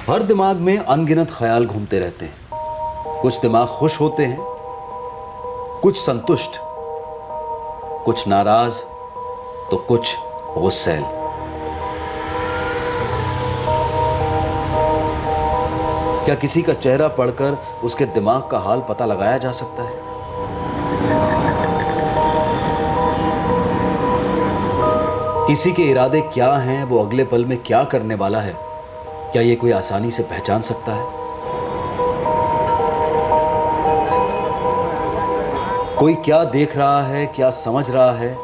हर दिमाग में अनगिनत ख्याल घूमते रहते हैं। कुछ दिमाग खुश होते हैं, कुछ संतुष्ट, कुछ नाराज, तो कुछ गुस्सैल। क्या किसी का चेहरा पढ़कर उसके दिमाग का हाल पता लगाया जा सकता है? किसी के इरादे क्या हैं, वो अगले पल में क्या करने वाला है, क्या ये कोई आसानी से पहचान सकता है? कोई क्या देख रहा है, क्या समझ रहा है,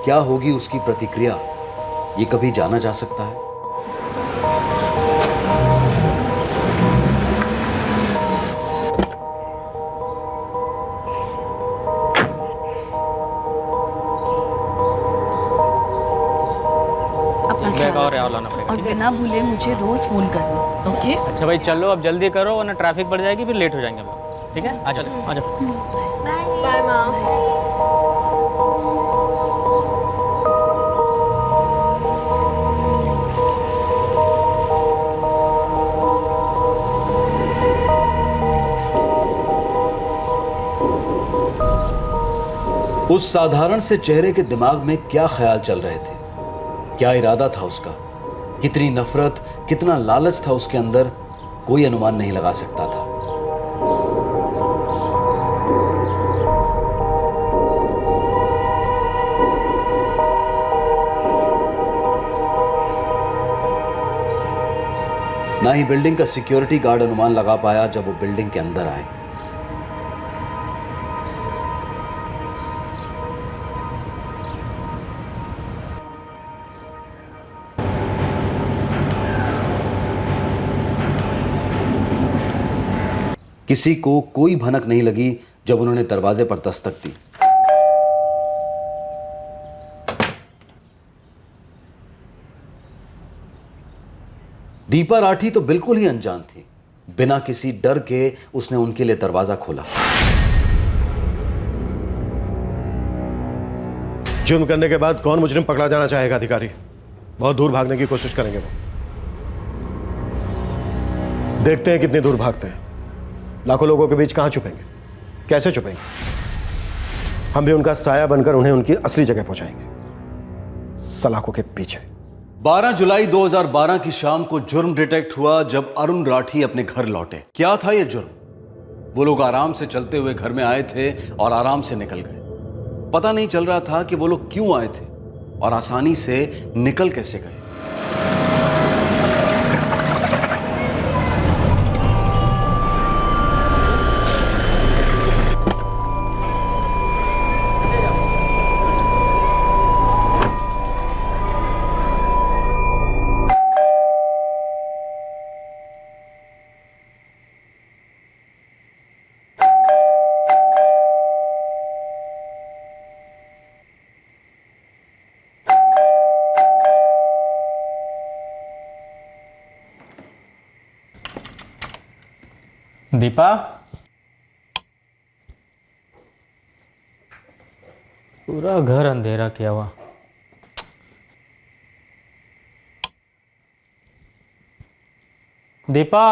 क्या होगी उसकी प्रतिक्रिया, ये कभी जाना जा सकता है? और बिना भूले मुझे रोज फोन करना, ओके? अच्छा भाई चलो, अब जल्दी करो वरना ट्रैफिक बढ़ जाएगी, फिर लेट हो जाएंगे हम लोग। ठीक है, आ जाओ आ जाओ। बाय माँ। उस साधारण से चेहरे के दिमाग में क्या ख्याल चल रहे थे, क्या इरादा था उसका, कितनी नफरत, कितना लालच था उसके अंदर, कोई अनुमान नहीं लगा सकता था। ना ही बिल्डिंग का सिक्योरिटी गार्ड अनुमान लगा पाया जब वो बिल्डिंग के अंदर आए। किसी को कोई भनक नहीं लगी जब उन्होंने दरवाजे पर दस्तक दी। दीपा राठी तो बिल्कुल ही अनजान थी। बिना किसी डर के उसने उनके लिए दरवाजा खोला। जुर्म करने के बाद कौन मुजरिम पकड़ा जाना चाहेगा अधिकारी? बहुत दूर भागने की कोशिश करेंगे वो। देखते हैं कितनी दूर भागते हैं। लाखों लोगों के बीच कहां छुपेंगे, कैसे छुपेंगे? हम भी उनका साया बनकर उन्हें उनकी असली जगह पहुंचाएंगे, सलाखों के पीछे। 12 जुलाई 2012 की शाम को जुर्म डिटेक्ट हुआ जब अरुण राठी अपने घर लौटे। क्या था यह जुर्म? वो लोग आराम से चलते हुए घर में आए थे और आराम से निकल गए। पता नहीं चल रहा था कि वो लोग क्यों आए थे और आसानी से निकल कैसे गए। दीपा, पूरा घर अंधेरा किया हुआ। दीपा,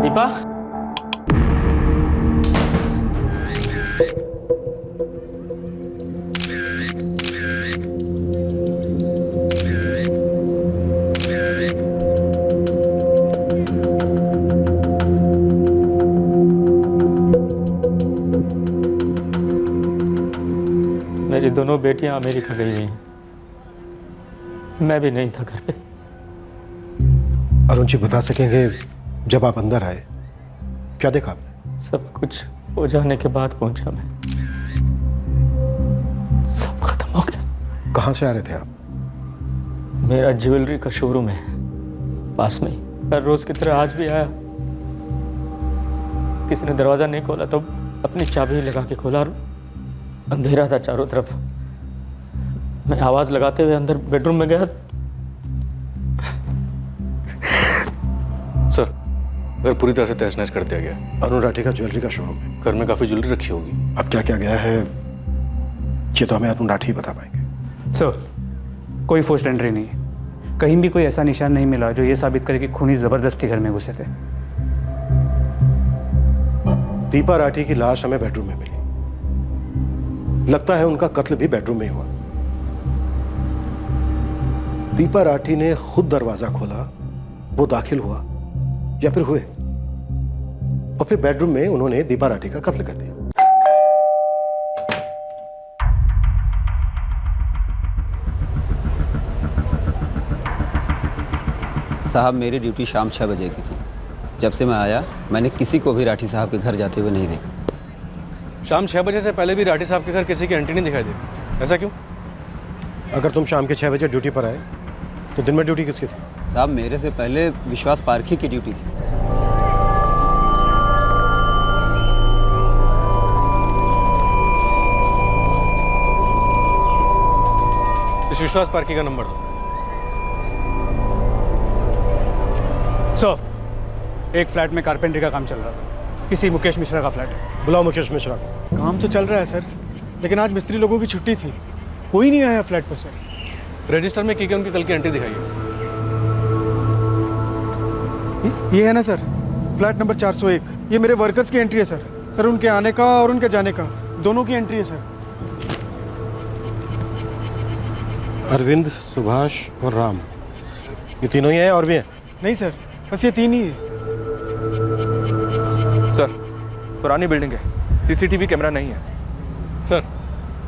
दीपा, मेरी दोनों बेटियां अमेरिका गई हुई हैं। मैं भी नहीं था घर पे। अरुण जी बता सकेंगे जब आप अंदर आए क्या देखा आपने? सब कुछ हो जाने के बाद पहुंचा मैं। सब खत्म हो गया। कहां से आ रहे थे आप? मेरा ज्वेलरी का शोरूम है पास में ही। हर रोज की तरह आज भी आया। किसी ने दरवाजा नहीं खोला तो अपनी चाबी लगा के खोला और अंधेरा था चारों तरफ। मैं आवाज लगाते हुए अंदर बेडरूम में गया। सर, घर पूरी तरह से तहस-नहस कर दिया गया। अरुण राठी का ज्वेलरी का शोरूम है। घर में काफी ज्वेलरी रखी होगी। अब क्या क्या गया है ये तो हमें अरुण राठी ही बता पाएंगे। सर, कोई फोर्स्ड एंट्री नहीं है। कहीं भी कोई ऐसा निशान नहीं मिला जो ये साबित करे कि खूनी जबरदस्ती घर में घुसे थे। दीपा राठी की लाश हमें बेडरूम में मिली। लगता है उनका कत्ल भी बेडरूम में ही हुआ। दीपा राठी ने खुद दरवाजा खोला, वो दाखिल हुआ या फिर हुए और फिर बेडरूम में उन्होंने दीपा राठी का कत्ल कर दिया। साहब, मेरी ड्यूटी शाम 6 बजे की थी। जब से मैं आया मैंने किसी को भी राठी साहब के घर जाते हुए नहीं देखा। शाम 6 बजे से पहले भी राठी साहब के घर किसी की एंट्री नहीं दिखाई दी। ऐसा क्यों? अगर तुम शाम के 6 बजे ड्यूटी पर आए तो दिन में ड्यूटी किसकी थी? साहब, मेरे से पहले विश्वास पारखी की ड्यूटी थी। इस विश्वास पार्की का नंबर दो। सर, एक फ्लैट में कारपेंटरी का काम चल रहा था। किसी मुकेश मिश्रा का फ्लैट है। बुलाओ मुकेश मिश्रा को। काम तो चल रहा है सर, लेकिन आज मिस्त्री लोगों की छुट्टी थी, कोई नहीं आया फ्लैट पर सर। रजिस्टर में की उनकी कल की एंट्री दिखाइए। ये है ना सर, फ्लैट नंबर 401। ये मेरे वर्कर्स की एंट्री है सर। सर, उनके आने का और उनके जाने का दोनों की एंट्री है सर। अरविंद, सुभाष और राम, ये तीनों ही हैं और भी हैं? नहीं सर, बस ये तीन ही है। सर, पुरानी बिल्डिंग है, सीसीटीवी कैमरा नहीं है। सर,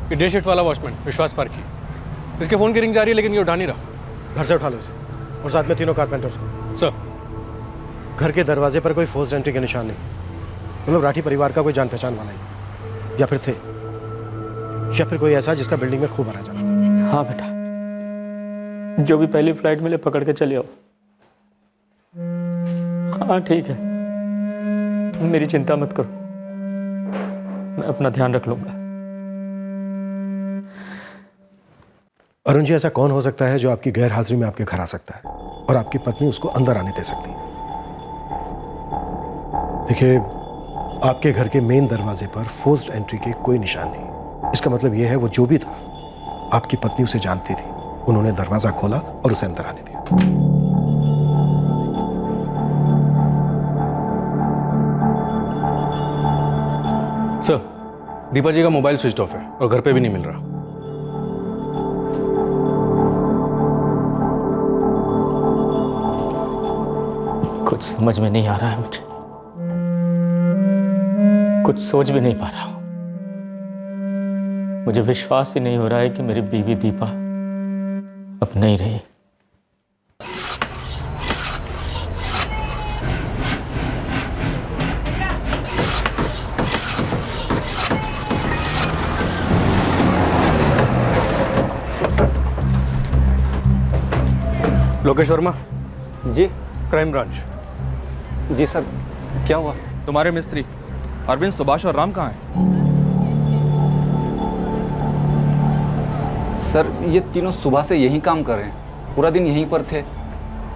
ये डे शिफ्ट वाला वॉचमैन विश्वास पार्की, इसके फोन की रिंग जा रही है लेकिन ये उठा नहीं रहा। घर से उठा लो इसे और साथ में तीनों कारपेंटर्स को। सर, घर के दरवाजे पर कोई फोर्स एंट्री के निशान नहीं। मतलब राठी परिवार का कोई जान पहचान वाला ही या फिर थे, या फिर कोई ऐसा जिसका बिल्डिंग में खूब आना जाना था। हाँ बेटा, जो भी पहली फ्लाइट मिले पकड़ के चले आओ। हाँ ठीक है, मेरी चिंता मत करो, मैं अपना ध्यान रख लूंगा। अरुण जी, ऐसा कौन हो सकता है जो आपकी गैर हाजिरी में आपके घर आ सकता है और आपकी पत्नी उसको अंदर आने दे सकती है? देखिए, आपके घर के मेन दरवाजे पर फोर्स्ड एंट्री के कोई निशान नहीं। इसका मतलब यह है वो जो भी था, आपकी पत्नी उसे जानती थी। उन्होंने दरवाजा खोला और उसे अंदर आने दिया। सर, दीपा जी का मोबाइल स्विच ऑफ है और घर पे भी नहीं मिल रहा। कुछ समझ में नहीं आ रहा है मुझे, कुछ सोच भी नहीं पा रहा हूं। मुझे विश्वास ही नहीं हो रहा है कि मेरी बीवी दीपा अब नहीं रही। लोकेश वर्मा, जी क्राइम ब्रांच। जी सर, क्या हुआ? तुम्हारे मिस्त्री अरविंद, सुभाष और राम कहाँ हैं? सर, ये तीनों सुबह से यही काम कर रहे हैं, पूरा दिन यहीं पर थे।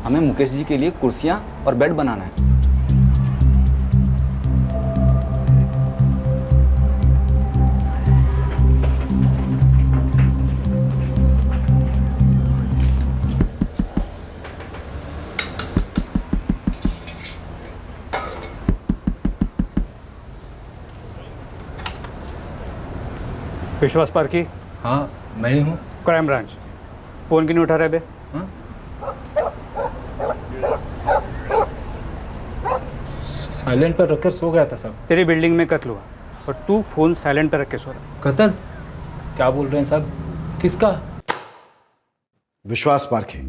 हमें मुकेश जी के लिए कुर्सियां और बेड बनाना है। विश्वास पार्की? हाँ, मैं ही हूँ। Crime branch. फोन क्यों नहीं उठा रहे बे? साइलेंट पर रखकर सो गया था साहब। तेरी बिल्डिंग में कत्ल हुआ और तू फोन साइलेंट पर रख के सो रहा। कत्ल? क्या बोल रहे हैं साहब? किसका? विश्वास पार्की।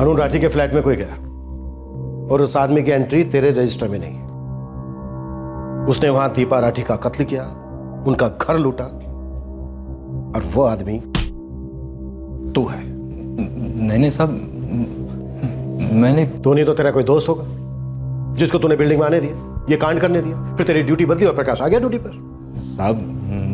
अरुण राठी के फ्लैट में कोई गया और उस आदमी की एंट्री तेरे रजिस्टर में नहीं। उसने वहां दीपा राठी का कत्ल किया, उनका घर लूटा, और वो आदमी तू है। नहीं साहब, मैंने तू नहीं तो तेरा कोई दोस्त होगा जिसको तूने बिल्डिंग में आने दिया, ये कांड करने दिया, फिर तेरी ड्यूटी बदली और प्रकाश आ गया ड्यूटी पर। साहब,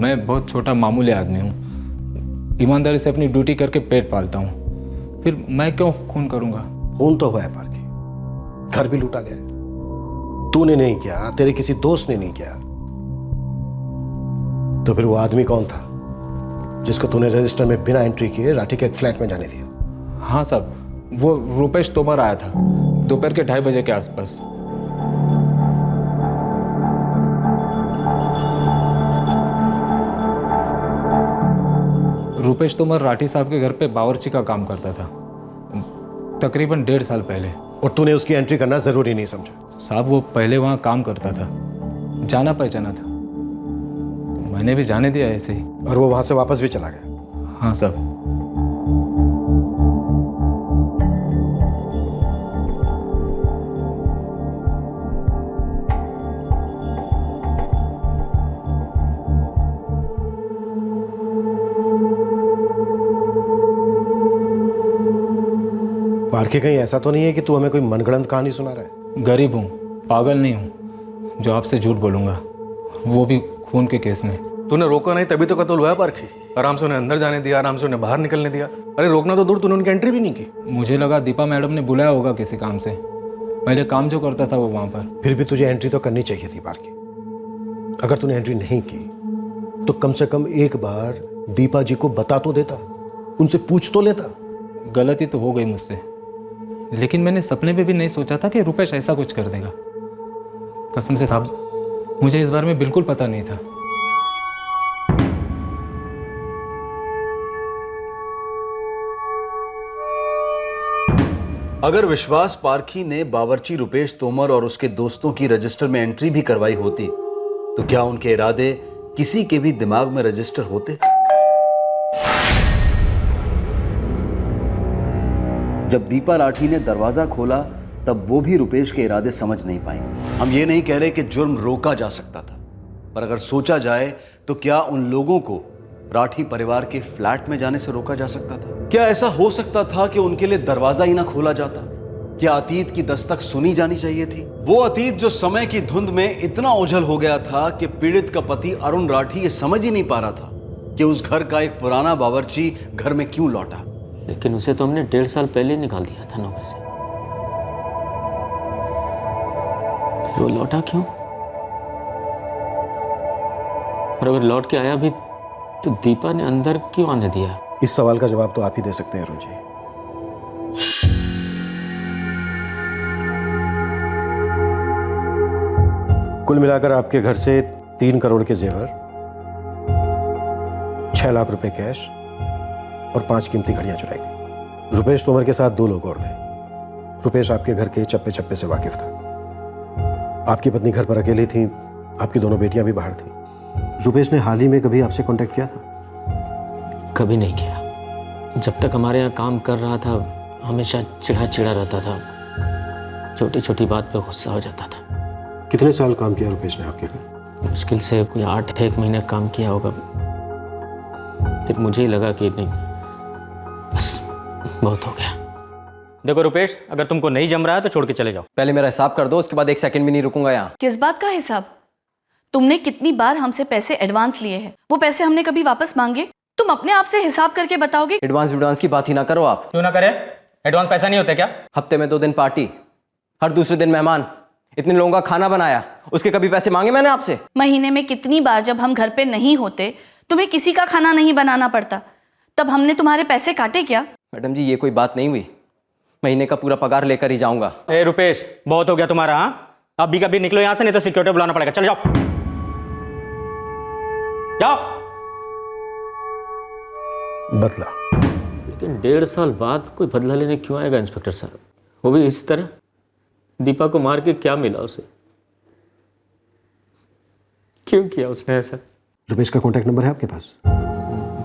मैं बहुत छोटा मामूली आदमी हूँ, ईमानदारी से अपनी ड्यूटी करके पेट पालता हूँ, फिर मैं क्यों खून करूँगा? खून तो हुआ है पार्की, घर भी लूटा गया है। तूने नहीं किया, तेरे किसी दोस्त ने नहीं किया, तो फिर वो आदमी कौन था जिसको तूने रजिस्टर में बिना एंट्री किए राठी के एक फ्लैट में जाने दिया? हाँ साहब, वो रुपेश तोमर आया था दोपहर के 2:30 बजे के आसपास। रुपेश तोमर राठी साहब के घर पे बावर्ची का काम करता था, तकरीबन 1.5 साल पहले। और तूने उसकी एंट्री करना जरूरी नहीं समझा? साहब वो पहले वहाँ काम करता था, जाना पहचाना था, तो मैंने भी जाने दिया ऐसे ही। और वो वहां से वापस भी चला गया? हाँ साहब। पारखे, कहीं ऐसा तो नहीं है कि तू हमें कोई मनगढ़ंत कहानी सुना रहा है? गरीब हूँ, पागल नहीं हूँ जो आपसे झूठ बोलूँगा, वो भी खून के केस में। तूने रोका नहीं तभी तो कत्ल हुआ है पारखी। आराम से उन्हें अंदर जाने दिया, आराम से उन्हें बाहर निकलने दिया। अरे रोकना तो दूर, तूने उनकी एंट्री भी नहीं की। मुझे लगा दीपा मैडम ने बुलाया होगा किसी काम से, पहले काम जो करता था वो वहाँ पर। फिर भी तुझे एंट्री तो करनी चाहिए थी पारखे। अगर तूने एंट्री नहीं की तो कम से कम एक बार दीपा जी को बता तो देता, उनसे पूछ तो लेता। गलती तो हो गई मुझसे, लेकिन मैंने सपने में भी नहीं सोचा था कि रुपेश ऐसा कुछ कर देगा। कसम से साहब, मुझे इस बारे में बिल्कुल पता नहीं था। अगर विश्वास पारखी ने बावर्ची रुपेश तोमर और उसके दोस्तों की रजिस्टर में एंट्री भी करवाई होती तो क्या उनके इरादे किसी के भी दिमाग में रजिस्टर होते? जब दीपा राठी ने दरवाजा खोला तब वो भी रुपेश के इरादे समझ नहीं पाई। हम ये नहीं कह रहे कि जुर्म रोका जा सकता था, पर अगर सोचा जाए तो क्या उन लोगों को राठी परिवार के फ्लैट में जाने से रोका जा सकता था? क्या ऐसा हो सकता था कि उनके लिए दरवाजा ही ना खोला जाता? क्या अतीत की दस्तक सुनी जानी चाहिए थी? वो अतीत जो समय की धुंध में इतना ओझल हो गया था कि पीड़ित का पति अरुण राठी ये समझ ही नहीं पा रहा था कि उस घर का एक पुराना बावर्ची घर में क्यों लौटा। लेकिन उसे तो हमने 1.5 साल पहले निकाल दिया था नौकरी से, फिर वो लौटा क्यों? और अगर लौट के आया भी तो दीपा ने अंदर क्यों आने दिया? इस सवाल का जवाब तो आप ही दे सकते हैं अरुण जी। कुल मिलाकर आपके घर से 3 करोड़ के जेवर, 6 लाख रुपए कैश और 5 कीमती घड़ियां चुराई गई। रुपेश तोमर के साथ 2 लोग और थे। रुपेश आपके घर के चप्पे चप्पे से वाकिफ था। आपकी पत्नी घर पर अकेली थी, आपकी दोनों बेटियां भी बाहर थी। रुपेश ने हाल ही में कभी आपसे कांटेक्ट किया था? कभी नहीं किया। जब तक हमारे यहाँ काम कर रहा था हमेशा चिढ़ा चिढ़ा रहता था, छोटी छोटी बात पे गुस्सा हो जाता था। कितने साल काम किया रुपेश ने आपके घर? मुश्किल से कोई 8 महीने काम किया होगा। फिर मुझे ही लगा कि नहीं, बस बहुत हो गया। देखो रुपेश, अगर तुमको नहीं जम रहा है तो छोड़ के चले जाओ। पहले मेरा हिसाब कर दो, उसके बाद 1 सेकंड भी नहीं रुकूंगा यहाँ। किस बात का हिसाब? तुमने कितनी बार हमसे पैसे एडवांस लिए हैं? वो पैसे हमने कभी वापस मांगे? तुम अपने आप से हिसाब करके बताओगे? एडवांस की बात ही ना करो आप। क्यों ना करे? एडवांस पैसा नहीं होता क्या? हफ्ते में 2 दिन पार्टी, हर दूसरे दिन मेहमान, इतने लोगों का खाना बनाया, उसके कभी पैसे मांगे मैंने आपसे? महीने में कितनी बार जब हम घर पे नहीं होते तुम्हें किसी का खाना नहीं बनाना पड़ता, तब हमने तुम्हारे पैसे काटे क्या? मैडम जी ये कोई बात नहीं हुई, महीने का पूरा पगार लेकर ही जाऊंगा। ए रुपेश, बहुत हो गया तुम्हारा। हाँ, अभी कभी निकलो यहाँ से, नहीं तो सिक्योरिटी बुलाना पड़ेगा। चल जाओ जाओ। बदला? लेकिन 1.5 साल बाद कोई बदला लेने क्यों आएगा इंस्पेक्टर साहब? वो भी इस तरह? दीपा को मार के क्या मिला उसे? क्यों किया उसने ऐसा? रुपेश का कॉन्टैक्ट नंबर है आपके पास?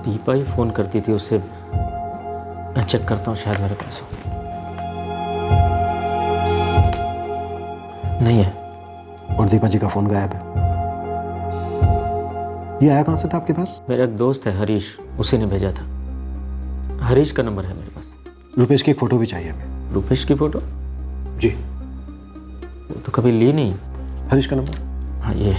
दीपा ही फोन करती थी उससे। मैं चेक करता हूँ, शायद मेरे पास हो। नहीं है। और दीपा जी का फोन गायब है। ये आया कहां से था आपके पास? मेरा एक दोस्त है हरीश, उसी ने भेजा था। हरीश का नंबर है मेरे पास। रुपेश की एक फोटो भी चाहिए हमें। रुपेश की फोटो? जी। वो तो कभी ली नहीं। हरीश का नंबर? हाँ ये।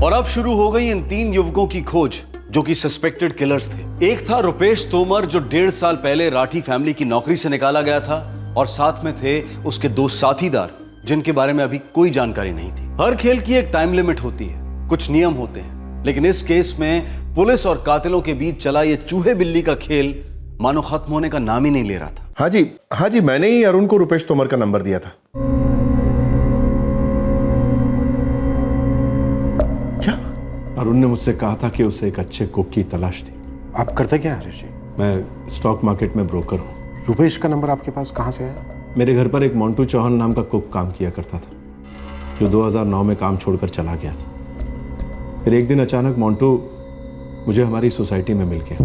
और अब शुरू हो गई इन 3 युवकों की खोज। जो कि सस्पेक्टेड किलर्स थे। एक था रुपेश तोमर, जो 1.5 साल पहले राठी फैमिली की नौकरी से निकाला गया था, और साथ में थे उसके 2 साथीदार जिनके बारे में अभी कोई जानकारी नहीं थी। हर खेल की एक टाइम लिमिट होती है, कुछ नियम होते हैं, लेकिन इस केस में पुलिस और कातिलों के बीच चला ये चूहे बिल्ली का खेल मानो खत्म होने का नाम ही नहीं ले रहा था। हाँ जी, मैंने ही अरुण को रुपेश तोमर का नंबर दिया था। क्या? अरुण ने मुझसे कहा था कि उसे एक अच्छे कुक की तलाश थी। आप करते क्या हैं ऋषि? मैं स्टॉक मार्केट में ब्रोकर हूँ। रुपेश का नंबर आपके पास कहाँ से आया? मेरे घर पर एक मोंटू चौहान नाम का कुक काम किया करता था, जो 2009 में काम छोड़कर चला गया था। फिर एक दिन अचानक मोंटू मुझे हमारी सोसाइटी में मिल गया।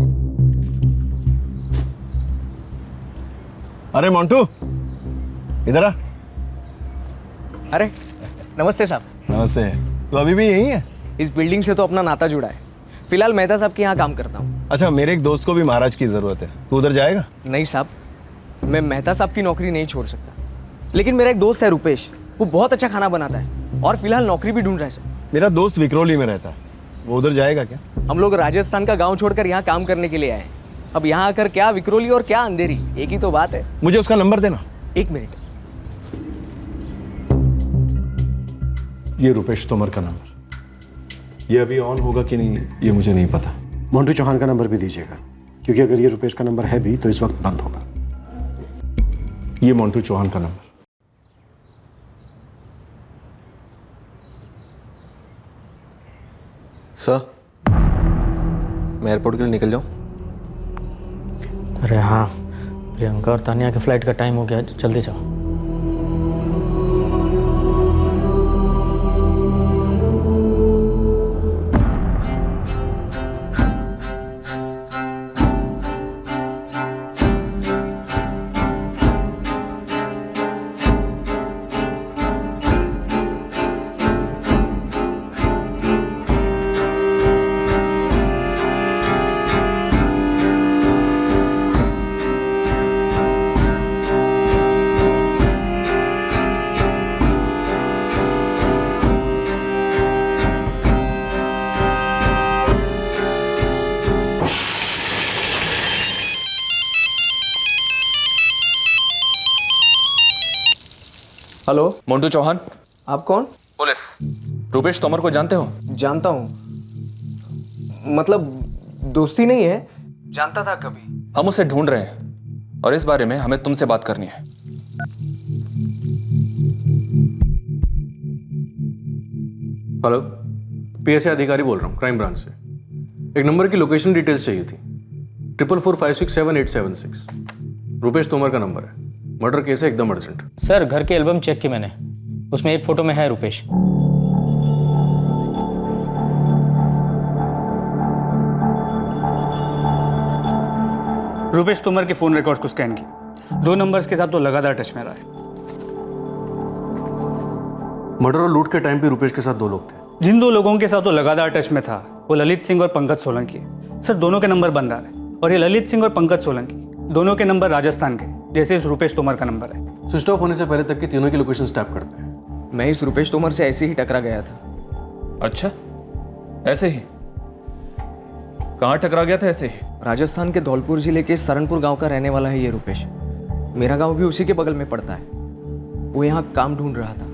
अरे मोंटू, इधर आ। अरे नमस्ते साहब। नमस्ते। तो अभी भी यही है? इस बिल्डिंग से तो अपना नाता जुड़ा है। फिलहाल मेहता साहब के यहाँ काम करता हूँ। अच्छा, मेरे एक दोस्त को भी महाराज की जरूरत है, तू उधर जाएगा? नहीं साहब, मैं मेहता साहब की नौकरी नहीं छोड़ सकता, लेकिन मेरा एक दोस्त है रुपेश, वो बहुत अच्छा खाना बनाता है और फिलहाल नौकरी भी ढूंढ रहा है सर। मेरा दोस्त विक्रोली में रहता है, वो उधर जाएगा क्या? हम लोग राजस्थान का गाँव छोड़कर यहाँ काम करने के लिए आए हैं। अब यहाँ आकर क्या विक्रोली और क्या अंधेरी, एक ही तो बात है। मुझे उसका नंबर देना। 1 मिनट। ये रुपेश तोमर का नंबर, ये अभी ऑन होगा कि नहीं ये मुझे नहीं पता। मोंटू चौहान का नंबर भी दीजिएगा, क्योंकि अगर ये रुपेश का नंबर है भी तो इस वक्त बंद होगा। ये मोंटू चौहान का नंबर। सर, मैं एयरपोर्ट के लिए निकल जाऊँ? अरे हाँ, प्रियंका और तानिया के फ्लाइट का टाइम हो गया, जल्दी जाओ। हेलो, मोंटू चौहान। आप कौन? पुलिस। रुपेश तोमर को जानते हो? जानता हूँ, मतलब दोस्ती नहीं है, जानता था कभी। हम उसे ढूंढ रहे हैं और इस बारे में हमें तुमसे बात करनी है। हेलो, पीएसए अधिकारी बोल रहा हूँ, क्राइम ब्रांच से। एक नंबर की लोकेशन डिटेल्स चाहिए थी। 4445677876। रुपेश तोमर का नंबर है, मर्डर केस है, एकदम अर्जेंट। सर, घर के एल्बम चेक की मैंने, उसमें एक फोटो में है रुपेश। रुपेश तोमर के फ़ोन रिकॉर्ड्स को स्कैन किया, 2 नंबर्स के साथ तो लगातार टच में रहा है। मर्डर और लूट के टाइम पे रुपेश के साथ 2 लोग थे। जिन 2 लोगों के साथ वो लगातार टच में था वो ललित सिंह और पंकज सोलंकी। सर, दोनों के नंबर बंद आ रहे हैं, और ये ललित सिंह और पंकज सोलंकी दोनों के नंबर राजस्थान के, जैसे इस रुपेश तोमर का नंबर है। स्विच ऑफ होने से पहले तक की तीनों की लोकेशन टैप करते हैं। मैं इस रुपेश तोमर से ऐसे ही टकरा गया था। अच्छा, ऐसे ही? कहाँ टकरा गया था ऐसे ही? राजस्थान के धौलपुर जिले के सरनपुर गांव का रहने वाला है ये रुपेश। मेरा गांव भी उसी के बगल में पड़ता है। वो यहाँ काम ढूंढ रहा था।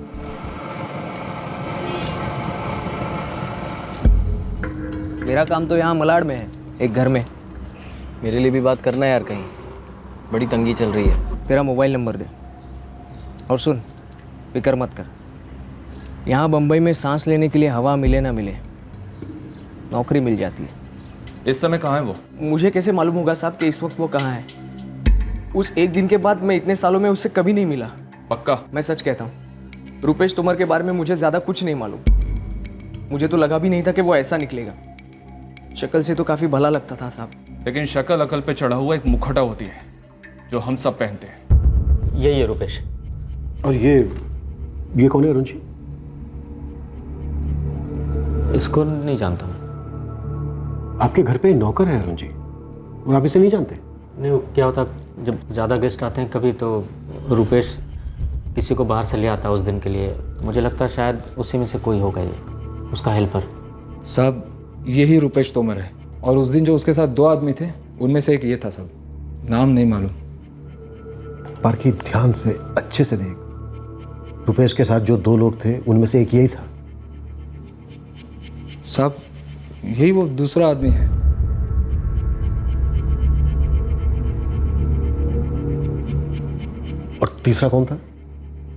मेरा काम तो यहाँ मलाड में है, एक घर में। मेरे लिए भी बात करना है यार, कहीं बड़ी तंगी चल रही है। तेरा मोबाइल नंबर दे, और सुन, फिक्र मत कर। यहाँ बम्बई में सांस लेने के लिए हवा मिले ना मिले, नौकरी मिल जाती है। इस समय कहाँ है वो? मुझे कैसे मालूम होगा साहब कि इस वक्त वो कहाँ है? उस एक दिन के बाद मैं इतने सालों में उससे कभी नहीं मिला। पक्का? मैं सच कहता हूँ, रुपेश तोमर के बारे में मुझे ज़्यादा कुछ नहीं मालूम। मुझे तो लगा भी नहीं था कि वो ऐसा निकलेगा। शक्ल से तो काफ़ी भला लगता था साहब, लेकिन शक्ल अकल पे चढ़ा हुआ एक मुखौटा होती है जो हम सब पहनते हैं। यही है रुपेश। और ये कौन है अरुण जी? इसको नहीं जानता मैं। आपके घर पे नौकर है अरुण जी, और आप इसे नहीं जानते? नहीं, वो क्या होता, जब ज़्यादा गेस्ट आते हैं कभी, तो रुपेश किसी को बाहर से ले आता है उस दिन के लिए। मुझे लगता है शायद उसी में से कोई होगा ये, उसका हेल्पर। साहब, यही रुपेश तोमर है और उस दिन जो उसके साथ 2 आदमी थे उनमें से एक ये था साहब, नाम नहीं मालूम। पार्की ध्यान से अच्छे से देख, रुपेश के साथ जो 2 लोग थे उनमें से एक यही था। साहब यही वो दूसरा आदमी है। और तीसरा कौन था?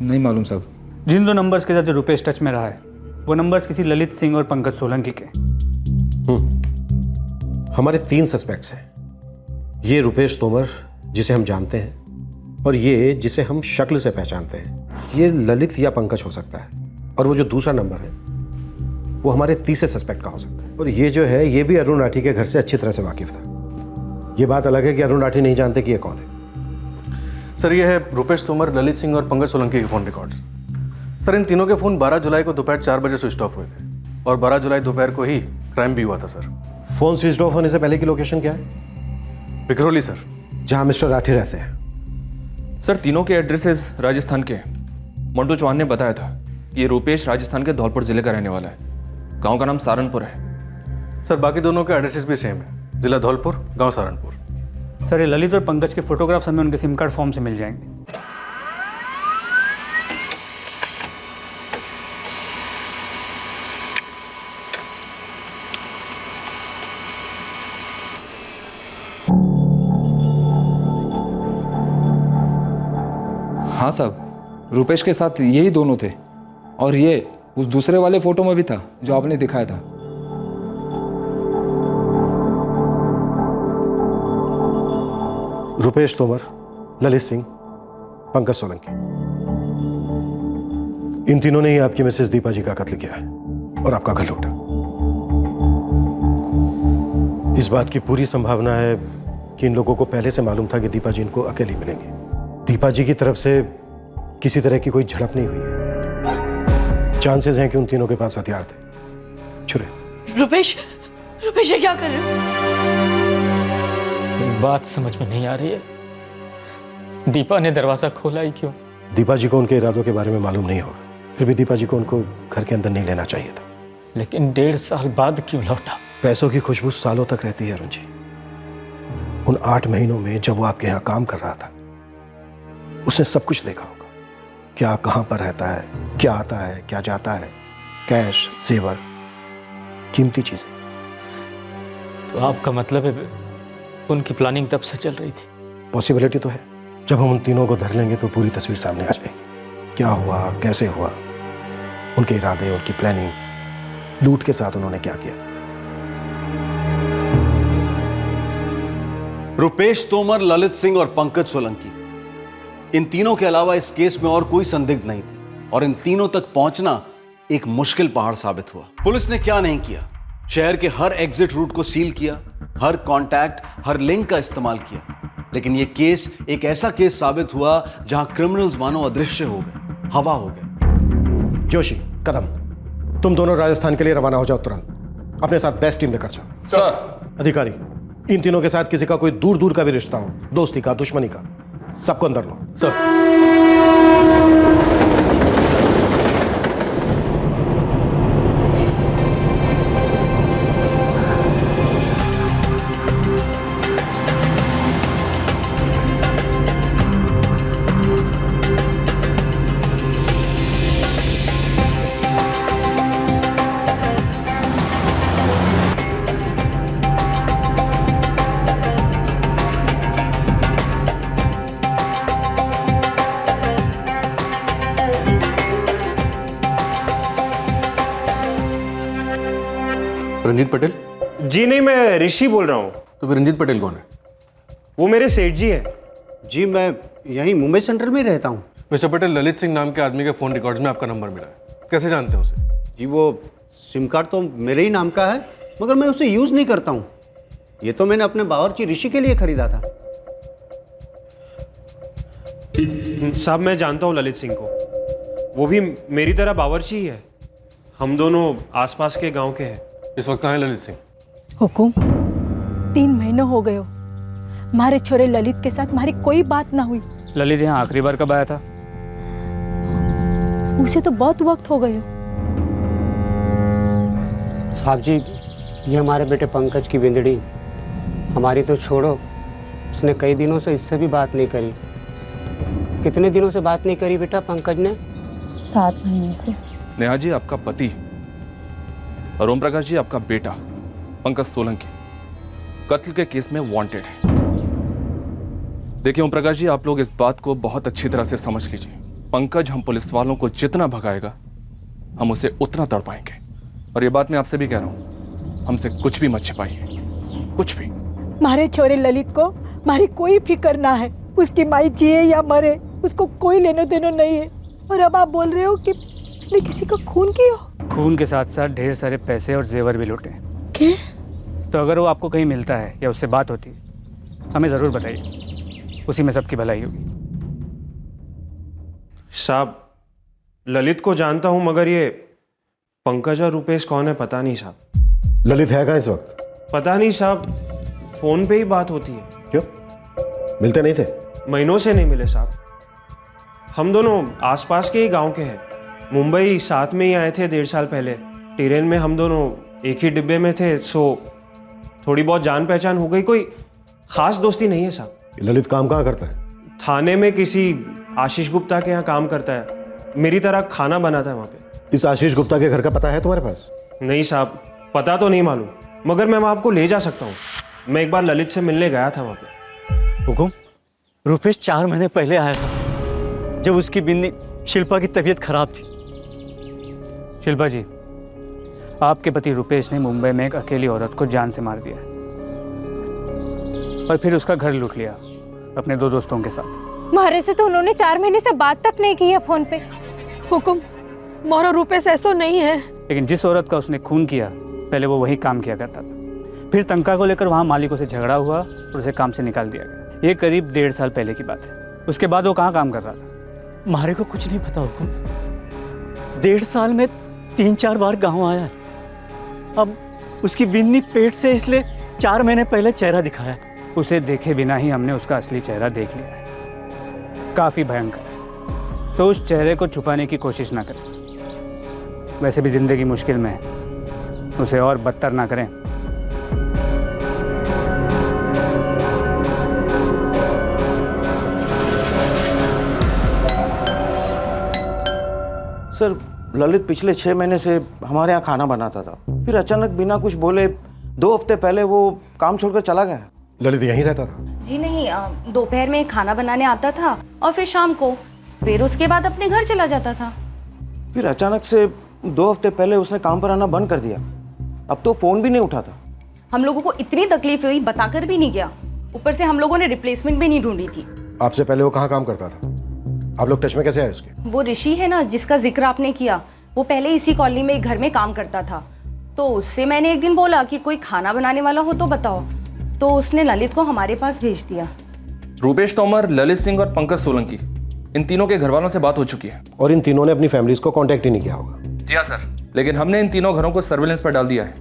नहीं मालूम साहब। जिन 2 नंबर्स के साथ रुपेश टच में रहा है वो नंबर्स किसी ललित सिंह और पंकज सोलंकी के। हमारे 3 सस्पेक्ट्स हैं। ये रुपेश तोमर जिसे हम जानते हैं, और ये जिसे हम शक्ल से पहचानते हैं। ये ललित या पंकज हो सकता है, और वो जो दूसरा नंबर है वो हमारे तीसरे सस्पेक्ट का हो सकता है। और ये जो है ये भी अरुण राठी के घर से अच्छी तरह से वाकिफ था। ये बात अलग है कि अरुण राठी नहीं जानते कि ये कौन है। सर ये है रुपेश तोमर, ललित सिंह और पंकज सोलंकी के फ़ोन रिकॉर्ड्स। सर इन तीनों के फ़ोन 12 जुलाई को दोपहर 4 बजे स्विच ऑफ हुए थे और 12 जुलाई दोपहर को ही क्राइम भी हुआ था सर। फोन स्विच ऑफ होने से पहले की लोकेशन क्या है? विक्रोली सर, जहां मिस्टर राठी रहते हैं। सर तीनों के एड्रेसेस राजस्थान के। मंटू चौहान ने बताया था कि ये रुपेश राजस्थान के धौलपुर जिले का रहने वाला है। गांव का नाम सहारनपुर है। सर बाकी दोनों के एड्रेसेस भी सेम है, जिला धौलपुर, गांव सहारनपुर। सर ये ललित और पंकज के फोटोग्राफ्स हमें उनके सिम कार्ड फॉर्म से मिल जाएंगे। हाँ साहब, रुपेश के साथ यही दोनों थे, और ये उस दूसरे वाले फोटो में भी था जो आपने दिखाया था। रुपेश तोमर, ललित सिंह, पंकज सोलंकी, इन तीनों ने ही आपकी मिसेस दीपा जी का कत्ल किया है और आपका घर लूटा। इस बात की पूरी संभावना है कि इन लोगों को पहले से मालूम था कि दीपा जी इनको अकेली मिलेंगे। दीपा जी की तरफ से किसी तरह की कोई झड़प नहीं हुई है। चांसेस हैं कि उन तीनों के पास हथियार थे, छुरे। रुपेश, रुपेश ये क्या कर रहे हो? एक बात समझ में नहीं आ रही है, दीपा ने दरवाजा खोला ही क्यों? दीपा जी को उनके इरादों के बारे में मालूम नहीं होगा, फिर भी दीपा जी को उनको घर के अंदर नहीं लेना चाहिए था। लेकिन 1.5 साल बाद क्यों लौटा? पैसों की खुशबू सालों तक रहती है अरुण जी। उन 8 महीनों में जब वो आपके यहाँ काम कर रहा था, उसने सब कुछ देखा होगा। क्या कहाँ पर रहता है, क्या आता है, क्या जाता है, कैश, जेवर, कीमती चीजें। तो आपका मतलब है उनकी प्लानिंग तब से चल रही थी? पॉसिबिलिटी तो है। जब हम उन तीनों को धर लेंगे तो पूरी तस्वीर सामने आ जाएगी। क्या हुआ, कैसे हुआ, उनके इरादे, उनकी प्लानिंग, लूट के साथ उन्होंने क्या किया। रुपेश तोमर, ललित सिंह और पंकज सोलंकी, इन तीनों के अलावा इस केस में और कोई संदिग्ध नहीं थे, और इन तीनों तक पहुंचना एक मुश्किल पहाड़ साबित हुआ। पुलिस ने क्या नहीं किया, शहर के हर एग्जिट रूट को सील किया, हर कांटेक्ट, हर लिंक का इस्तेमाल किया, लेकिन यह केस एक ऐसा केस साबित हुआ जहां क्रिमिनल्स मानो अदृश्य हो गए, हवा हो गए। जोशी, कदम, तुम दोनों राजस्थान के लिए रवाना हो जाओ तुरंत। अपने साथ बेस्ट टीम लेकर जाओ। सर। अधिकारी, इन तीनों के साथ किसी का कोई दूर दूर का भी रिश्ता हो, दोस्ती का, दुश्मनी का, सबको अंदर लो। सर रंजीत पटेल? जी नहीं, मैं ऋषि बोल रहा हूँ। तो फिर रंजीत पटेल कौन है? वो मेरे सेठ जी हैं। जी मैं यहीं मुंबई सेंट्रल में ही रहता हूँ। मिस्टर पटेल, ललित सिंह नाम के आदमी के फ़ोन रिकॉर्ड्स में आपका नंबर मिला है, कैसे जानते हैं उसे? जी वो सिम कार्ड तो मेरे ही नाम का है, मगर मैं उसे यूज़ नहीं करता हूँ। ये तो मैंने अपने बावर्ची ऋषि के लिए खरीदा था। साहब मैं जानता हूँ ललित सिंह को, वो भी मेरी तरह बावर्ची ही है। हम दोनों आसपास के गांव के हैं। इस वक्त कहाँ है ललित सिंह? हुकुम, 3 महीने हो गए हो, हमारे छोरे ललित के साथ हमारी कोई बात ना हुई। ललित यहाँ आखिरी बार कब आया था? उसे तो बहुत वक्त हो गए हो। साहब जी, ये हमारे बेटे पंकज की बिंदड़ी, हमारी तो छोड़ो, उसने कई दिनों से इससे भी बात नहीं करी। कितने दिनों से बात नहीं करी बेटा पंकज ने? 7 महीने से। नेहा जी आपका पति और ओम प्रकाश जी आपका बेटा पंकज सोलंकी कत्ल के केस में वांटेड है। देखिए ओम प्रकाश जी, आप लोग इस बात को बहुत अच्छी तरह से समझ लीजिए। पंकज हम पुलिस वालों को जितना भगाएगा हम उसे उतना तड़ पाएंगे। और ये बात मैं आपसे भी कह रहा हूं, हमसे कुछ भी मत छिपाइए, कुछ भी। मारे छोरे ललित को मारी कोई फिक्र ना है, उसकी माई जिए या मरे उसको कोई लेनो देनो नहीं है। और अब आप बोल रहे हो कि उसने किसी का खून किया? खून के साथ साथ ढेर सारे पैसे और जेवर भी लूटे। क्या? तो अगर वो आपको कहीं मिलता है या उससे बात होती है हमें ज़रूर बताइए, उसी में सबकी भलाई होगी। साहब ललित को जानता हूं, मगर ये पंकज और रुपेश कौन है पता नहीं साहब। ललित है कहाँ इस वक्त? पता नहीं साहब, फोन पे ही बात होती है। क्यों, मिलते नहीं थे? महीनों से नहीं मिले साहब। हम दोनों आसपास के ही गांव के हैं, मुंबई साथ में ही आए थे 1.5 साल पहले। ट्रेन में हम दोनों एक ही डिब्बे में थे, सो थोड़ी बहुत जान पहचान हो गई। कोई खास दोस्ती नहीं है साहब। ललित काम कहाँ करता है? थाने में किसी आशीष गुप्ता के यहाँ काम करता है, मेरी तरह खाना बनाता है वहाँ पे। इस आशीष गुप्ता के घर का पता है तुम्हारे पास? नहीं साहब, पता तो नहीं मालूम, मगर मैं आपको ले जा सकता हूँ। मैं एक बार ललित से मिलने गया था वहाँ पे। हुकुम, रुपेश 4 महीने पहले आया था, जब उसकी बिन्नी शिल्पा की तबीयत खराब थी। शिल्पा जी, आपके पति रुपेश ने मुंबई में एक अकेली औरत को जान से मार दिया और फिर उसका घर लूट लिया अपने 2 दोस्तों के साथ। मारे से तो उन्होंने 4 महीने से बात तक नहीं की है फोन पे। हुकुम, मोरो रुपेश ऐसा नहीं है। लेकिन जिस औरत का उसने खून किया पहले वो वही काम किया करता था, फिर तनख्वाह को लेकर वहाँ मालिकों से झगड़ा हुआ और उसे काम से निकाल दिया गया। ये करीब 1.5 साल पहले की बात है। उसके बाद वो कहाँ काम कर रहा था? मारे को कुछ नहीं पता हुकुम। 1.5 साल में 3-4 बार गांव आया। अब उसकी बिन्नी पेट से, इसलिए 4 महीने पहले चेहरा दिखाया। उसे देखे बिना ही हमने उसका असली चेहरा देख लिया है, काफ़ी भयंकर। तो उस चेहरे को छुपाने की कोशिश ना करें। वैसे भी जिंदगी मुश्किल में है, उसे और बदतर ना करें। सर, ललित पिछले 6 महीने से हमारे यहाँ खाना बनाता था, फिर अचानक बिना कुछ बोले 2 हफ्ते पहले वो काम छोड़कर चला गया। ललित यहीं रहता था? जी नहीं, दोपहर में खाना बनाने आता था और फिर शाम को, फिर उसके बाद अपने घर चला जाता था। फिर अचानक से 2 हफ्ते पहले उसने काम पर आना बंद कर दिया। अब तो फ़ोन भी नहीं उठाता। हम लोगों को इतनी तकलीफ हुई, बताकर भी नहीं गया। ऊपर से हम लोगों ने रिप्लेसमेंट भी नहीं ढूंढी थी। आपसे पहले वो कहाँ काम करता था? आप लोग टच में कैसे आए उसके? वो ऋषि है ना जिसका जिक्र आपने किया, वो पहले इसी कॉलोनी में एक घर में काम करता था। तो उससे मैंने एक दिन बोला कि कोई खाना बनाने वाला हो तो बताओ, तो उसने ललित को हमारे पास भेज दिया। रूपेश तोमर, ललित सिंह और पंकज सोलंकी, इन तीनों के घर वालों से बात हो चुकी है। और इन तीनों ने अपनी फैमिलीज को कांटेक्ट ही नहीं किया होगा? जी हाँ सर, लेकिन हमने इन तीनों घरों को सर्विलेंस पर डाल दिया है।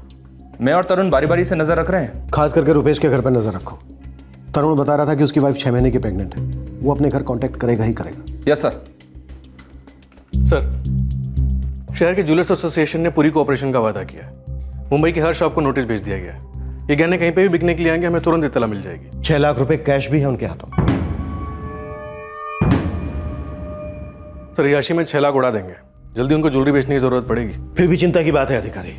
मैं और तरुण बारी बारी से नजर रख रहे हैं। खास करके रुपेश के घर पर नजर रखो। तरुण बता रहा था कि उसकी वाइफ 6 महीने की प्रेग्नेंट है, वो अपने घर कांटेक्ट करेगा ही करेगा। Yes sir. सर, शहर के ज्वेलर्स एसोसिएशन ने पूरी कोऑपरेशन का वादा किया है। मुंबई की हर शॉप को नोटिस भेज दिया गया है। ये गहने कहीं पे भी बिकने के लिए आएंगे, हमें तुरंत इत्तला मिल जाएगी। 6 लाख रुपए कैश भी है उनके हाथों। सर, याशी में 6 लाख उड़ा देंगे। जल्दी उनको ज्वेलरी बेचने की जरूरत पड़ेगी। फिर भी चिंता की बात है अधिकारी,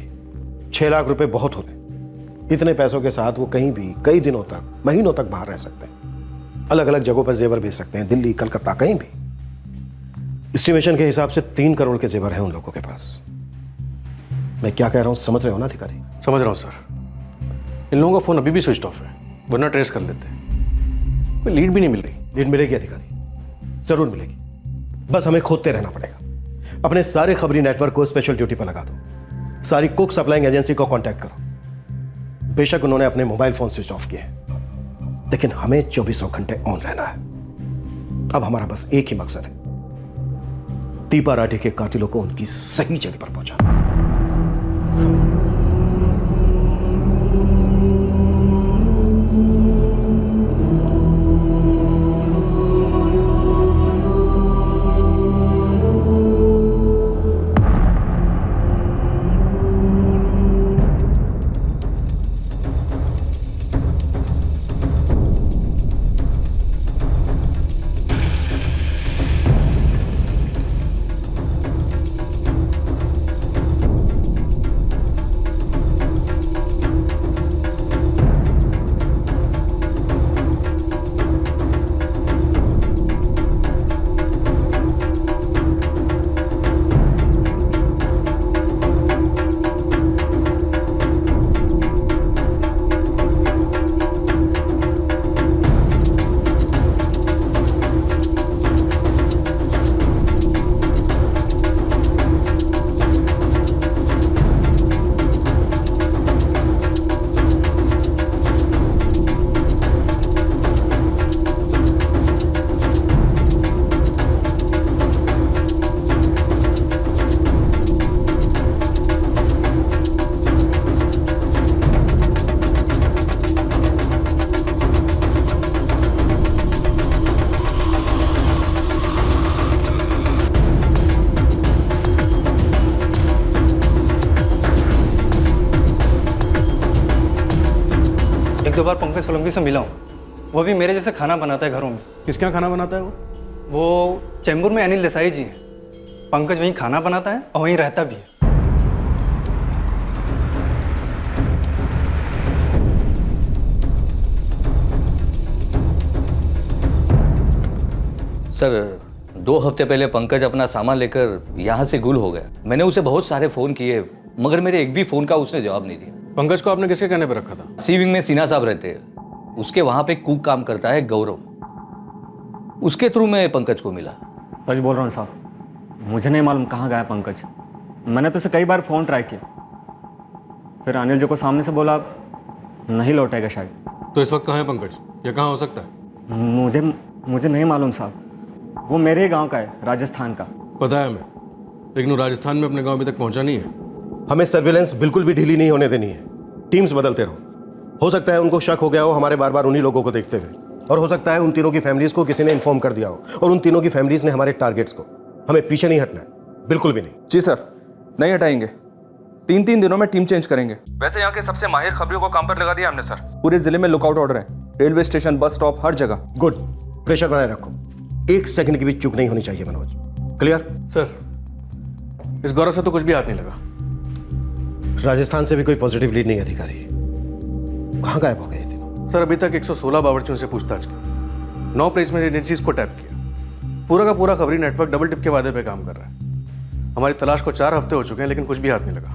6 लाख रुपए बहुत होते। इतने पैसों के साथ वो कहीं भी कई दिनों तक, महीनों तक बाहर रह सकते हैं। अलग अलग जगहों पर जेवर भेज सकते हैं, दिल्ली, कलकत्ता, कहीं भी। एस्टिमेशन के हिसाब से 3 करोड़ के जेवर हैं उन लोगों के पास। मैं क्या कह रहा हूं समझ रहे हो ना अधिकारी? समझ रहा हूं सर। इन लोगों का फोन अभी भी स्विच ऑफ है, वरना ट्रेस कर लेते हैं। कोई लीड भी नहीं मिल रही। लीड मिलेगी अधिकारी, जरूर मिलेगी। बस हमें खोदते रहना पड़ेगा। अपने सारे खबरी नेटवर्क को स्पेशल ड्यूटी पर लगा दो। सारी कुक सप्लाइंग एजेंसी को कांटेक्ट करो। बेशक उन्होंने अपने मोबाइल फोन स्विच ऑफ किए, लेकिन हमें 24 घंटे ऑन रहना है। अब हमारा बस एक ही मकसद है, दीपा राठी के कातिलों को उनकी सही जगह पर पहुंचाना। दो बार पंकज सोलंकी से मिला हूँ। वो भी मेरे जैसे खाना बनाता है घरों में। किसके यहाँ खाना बनाता है वो चैम्बूर में अनिल देसाई जी हैं। पंकज वहीं खाना बनाता है और वहीं रहता भी है। सर 2 हफ्ते पहले पंकज अपना सामान लेकर यहाँ से गुल हो गया। मैंने उसे बहुत सारे फ़ोन किए मगर मेरे एक भी फ़ोन का उसने जवाब नहीं दिया। पंकज को आपने किसके कहने पर रखा था? सी विंग में सिन्हा साहब रहते हैं, उसके वहाँ पे कुक काम करता है गौरव, उसके थ्रू मैं पंकज को मिला। सच बोल रहा हूँ साहब, मुझे नहीं मालूम कहाँ गया पंकज। मैंने तो उसे कई बार फ़ोन ट्राई किया, फिर अनिल जी को सामने से बोला नहीं लौटेगा शायद। तो इस वक्त कहाँ है पंकज, या कहाँ हो सकता है? मुझे नहीं मालूम साहब, वो मेरे ही गांव का है, राजस्थान का। पता है हमें, लेकिन वो राजस्थान में अपने गांव अभी तक पहुंचा नहीं है। हमें सर्विलेंस बिल्कुल भी ढीली नहीं होने देनी है। टीम्स बदलते रहो। हो सकता है उनको शक हो गया हो हमारे बार बार उन्हीं लोगों को देखते हुए, और हो सकता है उन तीनों की फैमिलीज को किसी ने इन्फॉर्म कर दिया हो और उन तीनों की फैमिलीज ने हमारे टारगेट्स को। हमें पीछे नहीं हटना है, बिल्कुल भी नहीं। जी सर, नहीं हटाएंगे। 3 दिनों में टीम चेंज करेंगे। वैसे यहाँ के सबसे माहिर खबरियों को काम पर लगा दिया हमने सर। पूरे जिले में लुकआउट ऑर्डर है, रेलवे स्टेशन, बस स्टॉप, हर जगह। गुड, प्रेशर बनाए रखो। 1 सेकंड की भी चूक नहीं होनी चाहिए मनोज। क्लियर? सर इस गौरव से तो कुछ भी हाथ नहीं लगा। राजस्थान से भी कोई पॉजिटिव लीड नहीं अधिकारी। कहाँ गायब हो गए थे? सर अभी तक 116 बावर्चियों से पूछताछ की, 9 प्लेसमेंट एजेंसीज को टैप किया। पूरा का पूरा खबरी नेटवर्क डबल टिप के वादे पे काम कर रहा है। हमारी तलाश को 4 हफ्ते हो चुके हैं लेकिन कुछ भी हाथ नहीं लगा।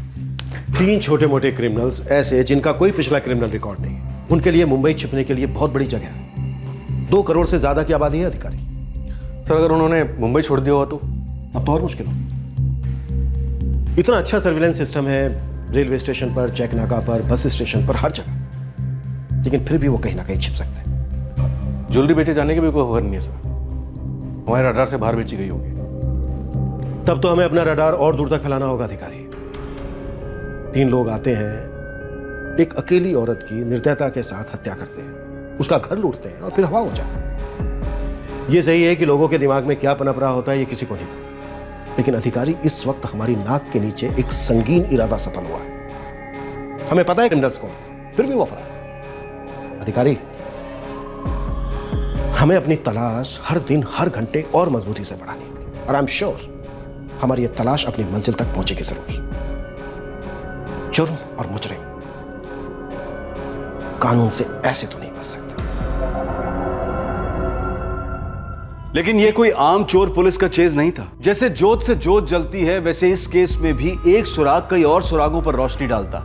3 छोटे मोटे क्रिमिनल्स ऐसे जिनका कोई पिछला क्रिमिनल रिकॉर्ड नहीं, उनके लिए मुंबई छिपने के लिए बहुत बड़ी जगह है। 2 करोड़ से ज्यादा की आबादी है अधिकारी। सर अगर उन्होंने मुंबई छोड़ दिया हुआ तो? अब तो और मुश्किल हो। इतना अच्छा सर्विलेंस सिस्टम है रेलवे स्टेशन पर, चेक नाका पर, बस स्टेशन पर, हर जगह, लेकिन फिर भी वो कहीं ना कहीं छिप सकते हैं। ज्वेलरी बेचे जाने की भी कोई खबर नहीं है सर। हमारे रडार से बाहर बेची गई होगी। तब तो हमें अपना रडार और दूर तक फैलाना होगा अधिकारी। 3 लोग आते हैं, एक अकेली औरत की निर्दयता के साथ हत्या करते हैं, उसका घर लूटते हैं और फिर हवा हो जाता है। ये सही है कि लोगों के दिमाग में क्या पनप रहा होता है ये किसी को नहीं पता, लेकिन अधिकारी इस वक्त हमारी नाक के नीचे एक संगीन इरादा सफल हुआ है। हमें पता है क्रिमिनल्स कौन, फिर भी वो फरार। अधिकारी, हमें अपनी तलाश हर दिन हर घंटे और मजबूती से बढ़ानी है, और आई एम श्योर हमारी ये तलाश अपनी मंजिल तक पहुंचेगी जरूर। जुर्म और मुजरिम कानून से ऐसे तो नहीं बच सकते। लेकिन यह कोई आम चोर पुलिस का चेज नहीं था। जैसे जोत से जोत जलती है वैसे इस केस में भी एक सुराग कई और सुरागों पर रोशनी डालता,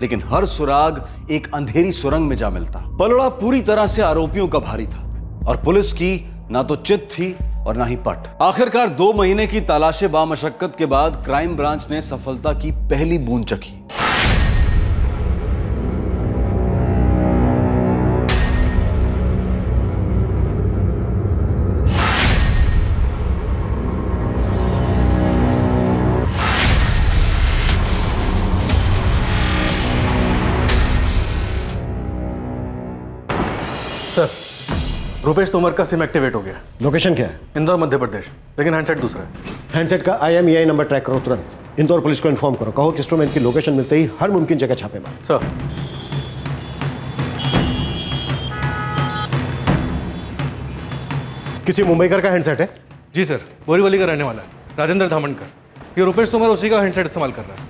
लेकिन हर सुराग एक अंधेरी सुरंग में जा मिलता। पलड़ा पूरी तरह से आरोपियों का भारी था और पुलिस की ना तो चित थी और ना ही पट। आखिरकार 2 महीने की तलाशे बामशक्कत के बाद क्राइम ब्रांच ने सफलता की पहली बूंद चखी। सर रुपेश तोमर का सिम एक्टिवेट हो गया। लोकेशन क्या है? इंदौर मध्य प्रदेश, लेकिन हैंडसेट दूसरा है। हैंडसेट का IMEI नंबर ट्रैक करो तुरंत। इंदौर पुलिस को इन्फॉर्म करो, कहो कि इंस्ट्रूमेंट की लोकेशन मिलते ही हर मुमकिन जगह छापे मारो। सर किसी मुंबईकर का हैंडसेट है? जी सर, बोरीवली का रहने वाला है, राजेंद्र धामनकर। ये रुपेश तोमर उसी का हैंडसेट इस्तेमाल कर रहा है।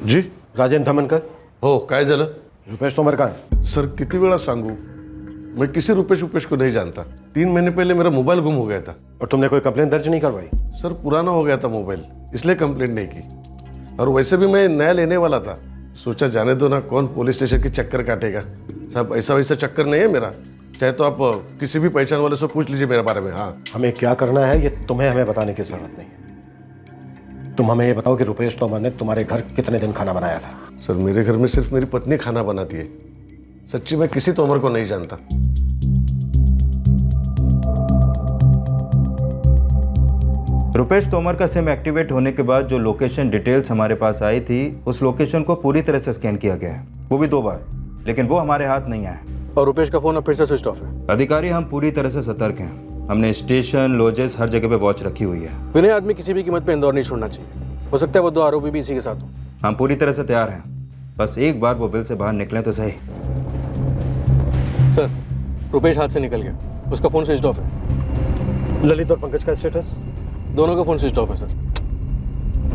जी राजेंद्र धामनकर हो, काय झालं? रुपेश तोमर का है। सर किती वेळा सांगू, मैं किसी रुपेश को नहीं जानता। 3 महीने पहले मेरा मोबाइल गुम हो गया था। और तुमने कोई कंप्लेन दर्ज नहीं करवाई? सर पुराना हो गया था मोबाइल, इसलिए कंप्लेंट नहीं की। और वैसे भी मैं नया लेने वाला था, सोचा जाने दो ना, कौन पुलिस स्टेशन की चक्कर काटेगा। साहब ऐसा वैसा चक्कर नहीं है मेरा, चाहे तो आप किसी भी पहचान वाले से पूछ लीजिए मेरे बारे में। हाँ, हमें क्या करना है ये तुम्हें हमें बताने की जरूरत नहीं। तुम हमें ये बताओ कि रुपेश तोमर ने तुम्हारे घर कितने दिन खाना बनाया था? सर मेरे घर में सिर्फ मेरी पत्नी खाना बनाती है। सच्ची मैं किसी तोमर को नहीं जानता। रुपेश तोमर का सिम एक्टिवेट होने के बाद जो लोकेशन डिटेल्स हमारे पास आई थी, उस लोकेशन को पूरी तरह से स्कैन किया गया है, वो भी 2 बार, लेकिन वो हमारे हाथ नहीं आया। और रुपेश का फोन अब फिर से स्विच ऑफ है। अधिकारी हम पूरी तरह से सतर्क हैं। हमने स्टेशन, लॉजेस, हर जगह पे वॉच रखी हुई है। विनय आदमी किसी भी कीमत पे इंदौर नहीं छोड़ना चाहिए। हो सकता है वो 2 आरोपी भी इसी के साथ हो। हम पूरी तरह से तैयार हैं, बस एक बार वो बिल से बाहर निकलें तो सही। सर, रुपेश हाथ से निकल गया, उसका फ़ोन स्विच ऑफ है। ललित और पंकज का स्टेटस? दोनों का फ़ोन स्विच ऑफ है सर।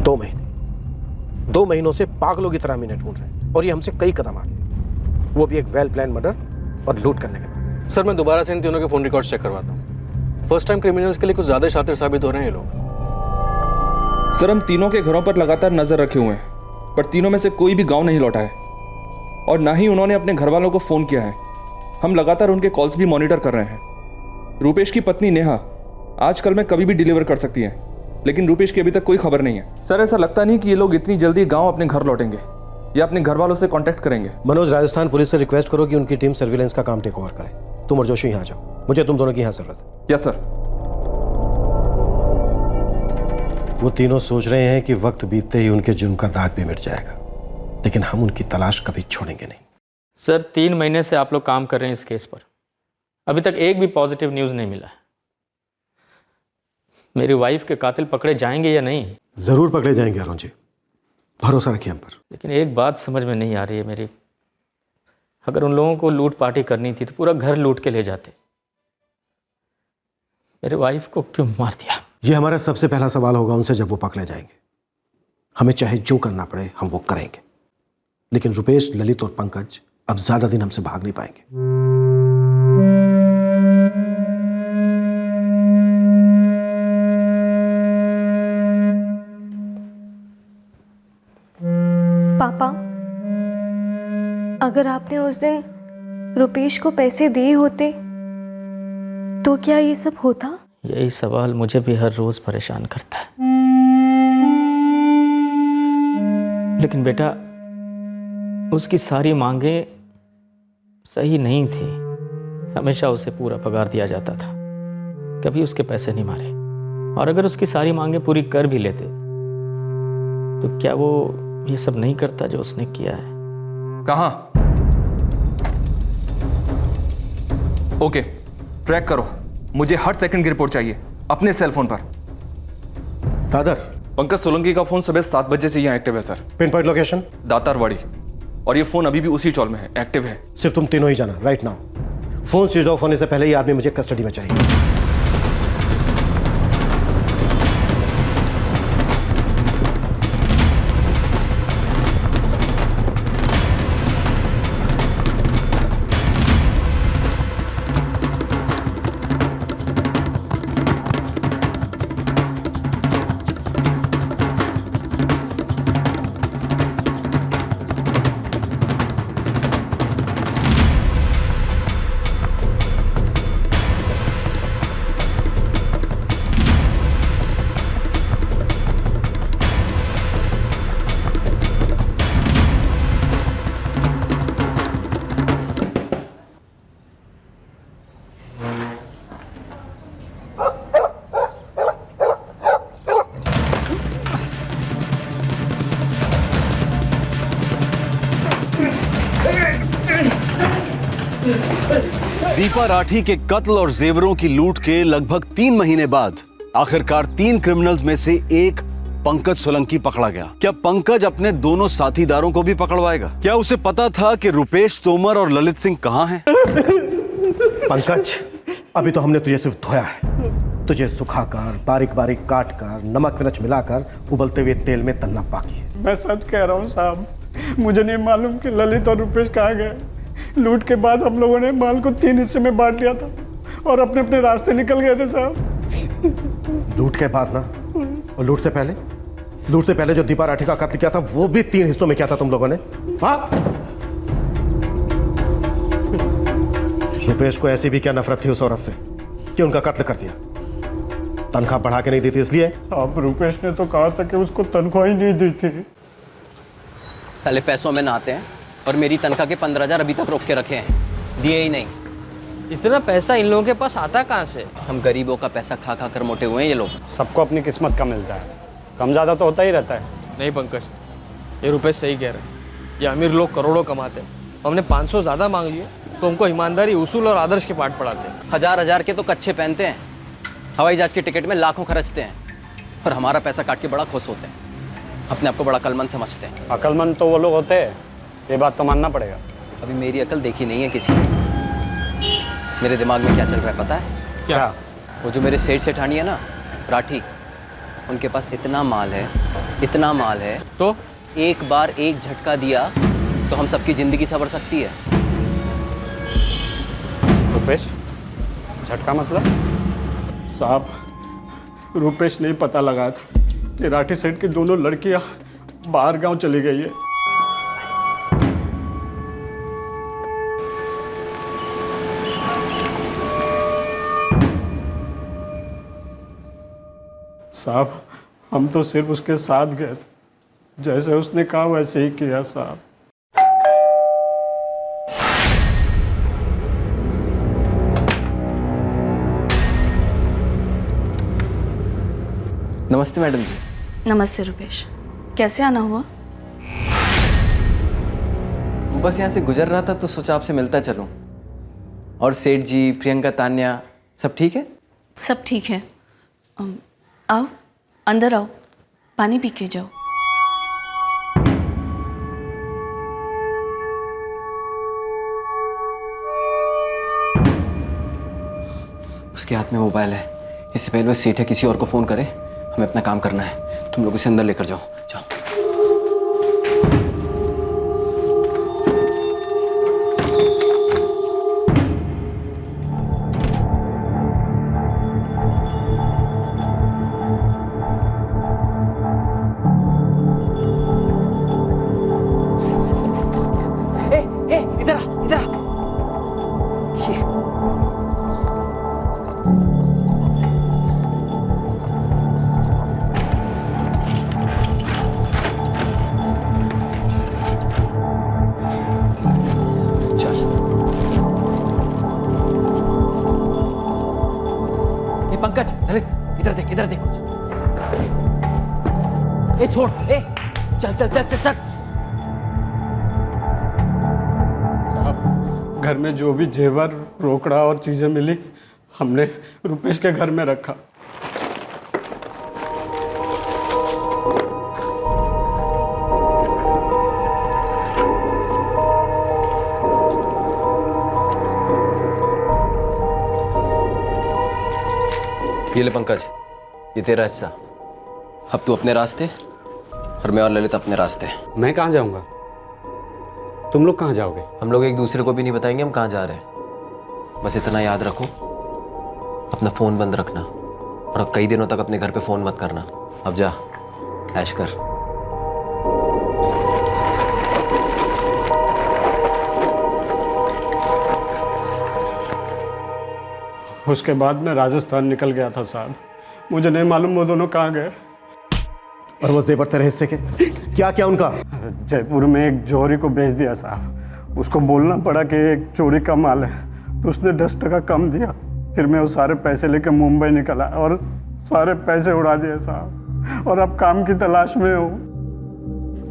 2 महीनों से पागलों की तरह हमें ढूंढ रहे हैं और ये हमसे कई कदम आगे, वो भी एक वेल प्लान मर्डर और लूट करने के बाद। सर, मैं दोबारा से इन तीनों के फ़ोन रिकॉर्ड चेक करवाता हूँ। फर्स्ट टाइम क्रिमिनल्स के लिए कुछ ज़्यादा शातिर साबित हो रहे हैं ये लोग। सर, हम तीनों के घरों पर लगातार नजर रखे हुए हैं, पर तीनों में से कोई भी गांव नहीं लौटा है और ना ही उन्होंने अपने घर वालों को फ़ोन किया है। हम लगातार उनके कॉल्स भी मॉनिटर कर रहे हैं। रूपेश की पत्नी नेहा आजकल में कभी भी डिलीवर कर सकती है, लेकिन रूपेश की अभी तक कोई खबर नहीं है। सर, ऐसा लगता नहीं कि ये लोग इतनी जल्दी गांव अपने घर लौटेंगे या अपने घर वालों से कांटेक्ट करेंगे। मनोज, राजस्थान पुलिस से रिक्वेस्ट करो कि उनकी टीम सर्विलेंस का काम टेक ओवर करे। तुम और जोशी यहाँ जाओ, मुझे तुम दोनों की यहाँ जरूरत है। Yes sir. वो तीनों सोच रहे हैं कि वक्त बीतते ही उनके जुर्म का दाग भी मिट जाएगा, लेकिन हम उनकी तलाश कभी छोड़ेंगे नहीं। सर, 3 महीने से आप लोग काम कर रहे हैं इस केस पर, अभी तक एक भी पॉजिटिव न्यूज़ नहीं मिला है। मेरी वाइफ के कातिल पकड़े जाएंगे या नहीं? जरूर पकड़े जाएंगे अरुण जी, भरोसा रखिए हम पर। लेकिन एक बात समझ में नहीं आ रही है मेरी, अगर उन लोगों को लूट पार्टी करनी थी तो पूरा घर लूट के ले जाते, मेरे वाइफ को क्यों मार दिया? ये हमारा सबसे पहला सवाल होगा उनसे जब वो पकड़े जाएंगे। हमें चाहे जो करना पड़े हम वो करेंगे, लेकिन रुपेश, ललित और पंकज अब ज्यादा दिन हमसे भाग नहीं पाएंगे। पापा, अगर आपने उस दिन रुपेश को पैसे दिए होते तो क्या ये सब होता? यही सवाल मुझे भी हर रोज परेशान करता है। लेकिन बेटा, उसकी सारी मांगें सही नहीं थी। हमेशा उसे पूरा पगार दिया जाता था, कभी उसके पैसे नहीं मारे। और अगर उसकी सारी मांगें पूरी कर भी लेते तो क्या वो ये सब नहीं करता जो उसने किया है? कहाँ? ओके, ट्रैक करो, मुझे हर सेकंड की रिपोर्ट चाहिए अपने सेल फोन पर। दादर, पंकज सोलंकी का फोन सुबह 7 बजे से यहाँ एक्टिव है sir. Pin point location? Datarwadi. और ये फोन अभी भी उसी चौल में है, एक्टिव है। सिर्फ तुम तीनों ही जाना right now. Phone switch off होने से पहले ये आदमी मुझे कस्टडी में चाहिए। दीपा राठी के कत्ल और जेवरों की लूट के लगभग 3 महीने बाद आखिरकार 3 क्रिमिनल्स में से एक पंकज सोलंकी पकड़ा गया। क्या पंकज अपने दोनों साथीदारों को भी पकड़वाएगा? क्या उसे पता था कि रुपेश तोमर और ललित सिंह कहां हैं? पंकज, अभी तो हमने तुझे सिर्फ धोया है। तुझे सुखाकर, बारीक बारीक काट कर, नमक मिर्च मिलाकर उबलते हुए तेल में तलना बाकी है। मैं सच कह रहा हूँ साहब, मुझे नहीं मालूम कि ललित और रुपेश कहाँ गए। लूट के बाद हम लोगों ने माल को 3 हिस्से में बांट लिया था और अपने अपने रास्ते निकल गए थे साहब। लूट के बाद ना, और लूट से पहले जो दीपा राठी का कत्ल किया था वो भी 3 हिस्सों में किया था तुम लोगों ने। रुपेश को ऐसी भी क्या नफरत थी उस औरत से कि उनका कत्ल कर दिया? तनख्वाह बढ़ा के नहीं दी थी इसलिए? अब रुपेश ने तो कहा था कि उसको तनख्वाह ही नहीं दी थी। साले पैसों में नहाते हैं और मेरी तनख्वाह के 15,000 अभी तक रोक के रखे हैं, दिए ही नहीं। इतना पैसा इन लोगों के पास आता कहाँ से? हम गरीबों का पैसा खा खा कर मोटे हुए हैं ये लोग। सबको अपनी किस्मत का मिलता है, कम ज़्यादा तो होता ही रहता है। नहीं पंकज, ये रुपेश सही कह रहे हैं। ये अमीर लोग करोड़ों कमाते हैं, हमने 500 ज़्यादा मांग लिए तो हमको ईमानदारी, उसूल और आदर्श के पाठ पढ़ाते हैं। 1000 के तो कच्चे पहनते हैं हवाई जहाज के टिकट में लाखों खर्चते हैं और हमारा पैसा काट के बड़ा खुश होते हैं, अपने आप को बड़ा अक्लमंद समझते हैं। अक्लमंद तो वो लोग होते हैं, ये बात तो मानना पड़ेगा। अभी मेरी अकल देखी नहीं है किसी ने। मेरे दिमाग में क्या चल रहा है पता है? क्या? वो जो मेरे सेठ सेठानी है ना, राठी, उनके पास इतना माल है तो एक बार एक झटका दिया तो हम सबकी जिंदगी संवर सकती है। रुपेश, झटका मतलब? साहब, रुपेश ने पता लगा था कि राठी सेठ की दोनों लड़कियां बाहर गांव चली गई है। साहब, हम तो सिर्फ उसके साथ गए थे, जैसे उसने कहा वैसे ही किया साहब। नमस्ते मैडम जी। नमस्ते रुपेश, कैसे आना हुआ? बस यहाँ से गुजर रहा था तो सोचा आपसे मिलता चलूं। और सेठ जी, प्रियंका, तान्या सब ठीक है? सब ठीक है। आओ अंदर आओ, पानी पी के जाओ। उसके हाथ में मोबाइल है, इससे पहले वो सेठ है किसी और को फोन करे, हमें अपना काम करना है। तुम लोग इसे अंदर लेकर जाओ, जाओ। इधर आ, इधर आ। पंकज, ललित, इधर देख कुछ। ए छोड़, ए चल चल चल चल चल। साहब, घर में जो भी जेवर, रोकड़ा और चीजें मिली, हमने रुपेश के घर में रखा। ये ले पंकज, ये तेरा हिस्सा। अब तू अपने रास्ते और मैं और ललित अपने रास्ते। मैं कहाँ जाऊँगा? तुम लोग कहाँ जाओगे? हम लोग एक दूसरे को भी नहीं बताएंगे हम कहाँ जा रहे हैं। बस इतना याद रखो, अपना फ़ोन बंद रखना और अब कई दिनों तक अपने घर पे फ़ोन मत करना। अब जा, ऐश कर। उसके बाद मैं राजस्थान निकल गया था साहब। मुझे नहीं मालूम वो दोनों कहाँ गए। और वो जेवर तेरे हिस्से के क्या क्या उनका? जयपुर में एक जौहरी को बेच दिया साहब। उसको बोलना पड़ा कि एक चोरी का माल है, तो उसने 10% कम दिया। फिर मैं वो सारे पैसे लेकर मुंबई निकला और सारे पैसे उड़ा दिए साहब, और अब काम की तलाश में हूँ।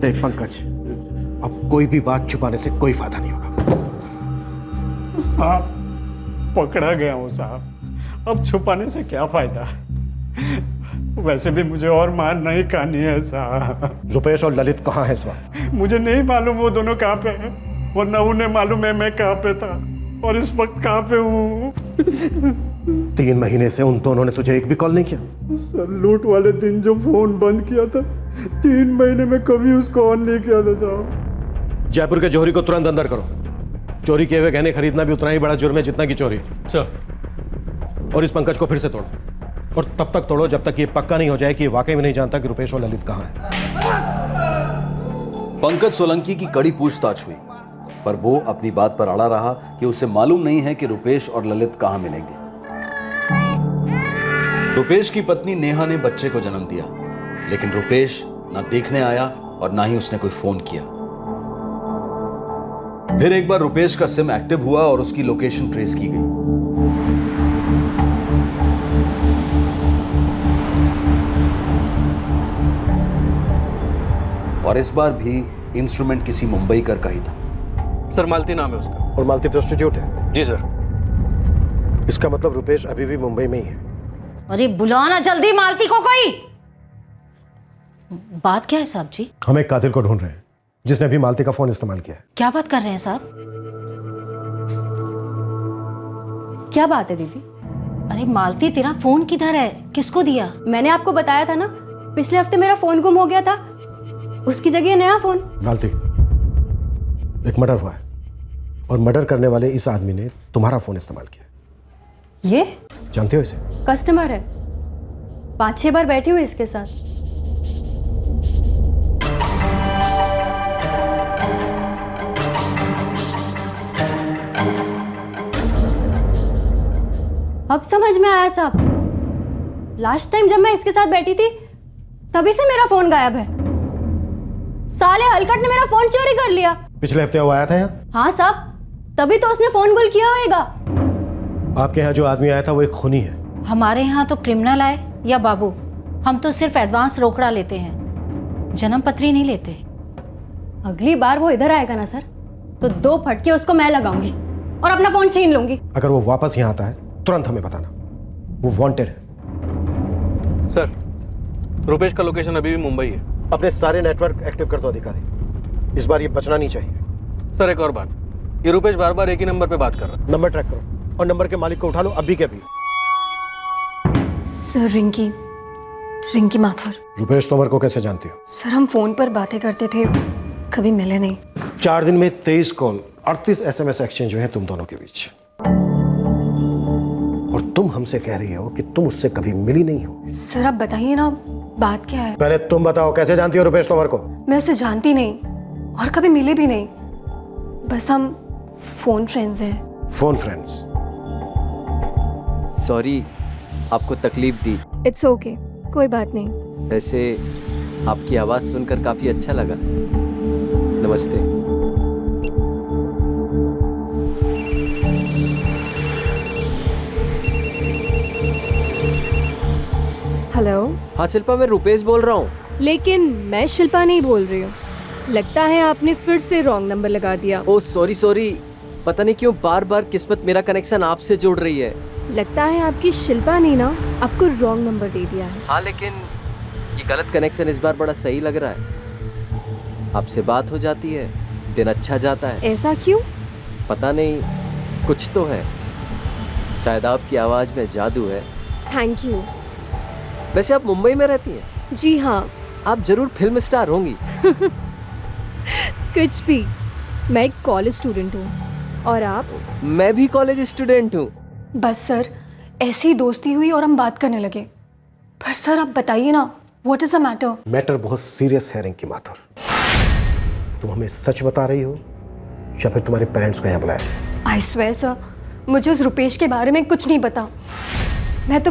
देख पंकज, अब कोई भी बात छुपाने से कोई फायदा नहीं होगा। साहब, पकड़ा गया हूँ साहब, अब छुपाने से क्या फायदा? वैसे भी मुझे और मार नहीं खानी है साहब। रुपेश और ललित कहाँ है इस वक्त? मुझे नहीं मालूम वो दोनों कहाँ पे हैं, वरना उन्हें मालूम है मैं कहाँ पे था और इस वक्त कहाँ पे हूँ। 3 महीने से उन दोनों ने तुझे एक भी कॉल नहीं किया? सर, लूट वाले दिन जो फोन बंद किया था, 3 महीने में कभी उसको ऑन नहीं किया था साहब। जयपुर के जौहरी को तुरंत अंदर करो। चोरी किए हुए गहने खरीदना भी उतना ही बड़ा जुर्म है जितना की चोरी। सर। और इस पंकज को फिर से तोड़ो, और तब तक तोड़ो जब तक ये पक्का नहीं हो जाए कि ये वाकई में नहीं जानता कि रुपेश और ललित कहाँ है। पंकज सोलंकी की कड़ी पूछताछ हुई, पर वो अपनी बात पर अड़ा रहा कि उसे मालूम नहीं है कि रुपेश और ललित कहाँ मिलेंगे। रुपेश की पत्नी नेहा ने बच्चे को जन्म दिया, लेकिन रुपेश ना देखने आया और ना ही उसने कोई फोन किया। फिर एक बार रुपेश का सिम एक्टिव हुआ और उसकी लोकेशन ट्रेस की गई। और इस बार भी इंस्ट्रूमेंट किसी मुंबई का ही था। सर, मालती नाम है उसका। और मालती प्रोस्टिट्यूट है? जी सर। इसका मतलब रुपेश अभी भी मुंबई में ही है। अरे बुलाना जल्दी मालती को कोई। बात क्या है साहब जी? हम एक कातिल को ढूंढ रहे हैं जिसने अभी मालती का फोन इस्तेमाल किया है। क्या बात कर रहे हैं साहब? क्या बात है दीदी? अरे मालती, तेरा फोन किधर है? किसको दिया? मैंने आपको बताया था ना, पिछले हफ्ते मेरा फोन गुम हो गया था, उसकी जगह नया फोन। मालती, एक मर्डर हुआ है और मर्डर करने वाले इस आदमी ने तुम्हारा फोन इस्तेमाल किया। ये जानते हो इसे? कस्टमर है, 5-6 बार बैठी हुई इसके साथ। अब समझ में आया साहब, लास्ट टाइम जब मैं इसके साथ बैठी थी तभी से मेरा फोन गायब है। साले हलकट ने मेरा फोन चोरी कर लिया। पिछले हफ्ते वो आया था यहाँ? हाँ साहब, तभी तो उसने फोन गुल किया होगा। आपके यहाँ जो आदमी आया था वो एक खूनी है। हमारे यहाँ तो क्रिमिनल आए या बाबू, हम तो सिर्फ एडवांस रोकड़ा लेते हैं, जन्म पत्री नहीं लेते। अगली बार वो इधर आएगा ना सर, तो 2 फटके उसको मैं लगाऊंगी और अपना फोन छीन लूंगी। अगर वो वापस यहाँ आता है तुरंत हमें बताना, वो वांटेड है। सर, रुपेश का लोकेशन अभी भी मुंबई है। अपने सारे नेटवर्क एक्टिव कर दो अधिकारी, इस बार ये बचना नहीं चाहिए। सर एक और बात, ये रुपेश बार बार एक ही नंबर पे बात कर रहा है। नंबर ट्रैक करो और नंबर के मालिक को उठा लो अभी के अभी। सर रिंकी माथुर। रुपेश तोमर को कैसे जानती हो? सर हम फोन पर बातें करते थे, कभी मिले नहीं। 4 दिन में 23 कॉल, 38 SMS एक्सचेंज हुए हैं तुम दोनों के बीच, और तुम हमसे कह रही हो कि तुम उससे कभी मिली नहीं हो। सर आप बताइए ना, बात क्या है? पहले तुम बताओ, कैसे जानती हो रुपेश तोमर को? मैं उसे जानती नहीं और कभी मिले भी नहीं, बस हम फोन फ्रेंड्स हैं। Phone friends? सॉरी आपको तकलीफ दी। इट्स ओके, कोई बात नहीं। वैसे आपकी आवाज़ सुनकर काफ़ी अच्छा लगा। नमस्ते। हेलो। हाँ शिल्पा, मैं रुपेश बोल रहा हूँ। लेकिन मैं शिल्पा नहीं बोल रही हूँ, लगता है आपने फिर से रॉन्ग नंबर लगा दिया। ओह सॉरी, पता नहीं क्यों बार बार किस्मत मेरा कनेक्शन आपसे जोड़ रही है। लगता है आपकी शिल्पा ने ना आपको रॉन्ग नंबर दे दिया है। हाँ लेकिन ये गलत कनेक्शन इस बार बड़ा सही लग रहा है। आपसे बात हो जाती है, दिन अच्छा जाता है। ऐसा क्यों? पता नहीं, कुछ तो है। शायद आपकी आवाज़ में जादू है। Thank you. वैसे आप मुंबई में रहती हैं? जी हाँ। आप जरूर फिल्म स्टार होंगी। कुछ भी, मैं एक कॉलेज स्टूडेंट हूँ। और आप? मैं भी कॉलेज स्टूडेंट हूँ। बस सर, ऐसी दोस्ती हुई और हम बात करने लगे। पर सर आप बताइए ना, what is the matter? Matter बहुत सीरियस है रिंकी माथुर। तुम हमें सच बता रही हो या फिर तुम्हारे पेरेंट्स को यहाँ बुलाया जाए? आई स्वेयर सर, मुझे उस रुपेश के बारे में कुछ नहीं पता। मैं तो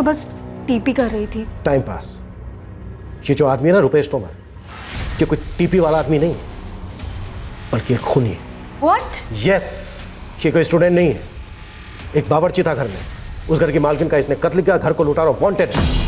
बस टीपी कर रही थी। Time pass. ये जो आदमी है ना रुपेश तोमर, ये कोई टीपी वाला आदमी नहीं, बल्कि एक खूनी है। व्हाट? यस, ये कोई स्टूडेंट नहीं है। एक बावर्ची था घर में, उस घर की मालकिन का इसने कत्ल किया, घर को लूटा और वांटेड है।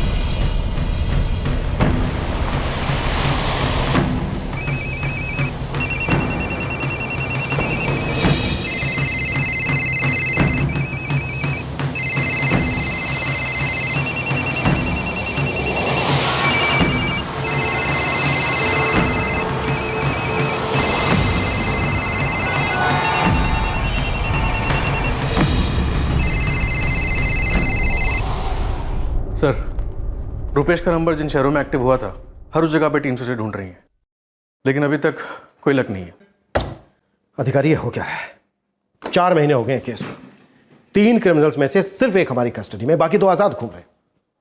सर, रुपेश का नंबर जिन शहरों में एक्टिव हुआ था, हर उस जगह पे टीम्स उसे ढूंढ रही हैं, लेकिन अभी तक कोई लक नहीं है। अधिकारी ये हो क्या रहा है? 4 महीने हो गए हैं केस में। 3 क्रिमिनल्स में से सिर्फ एक हमारी कस्टडी में, बाकी 2 आजाद घूम रहे हैं।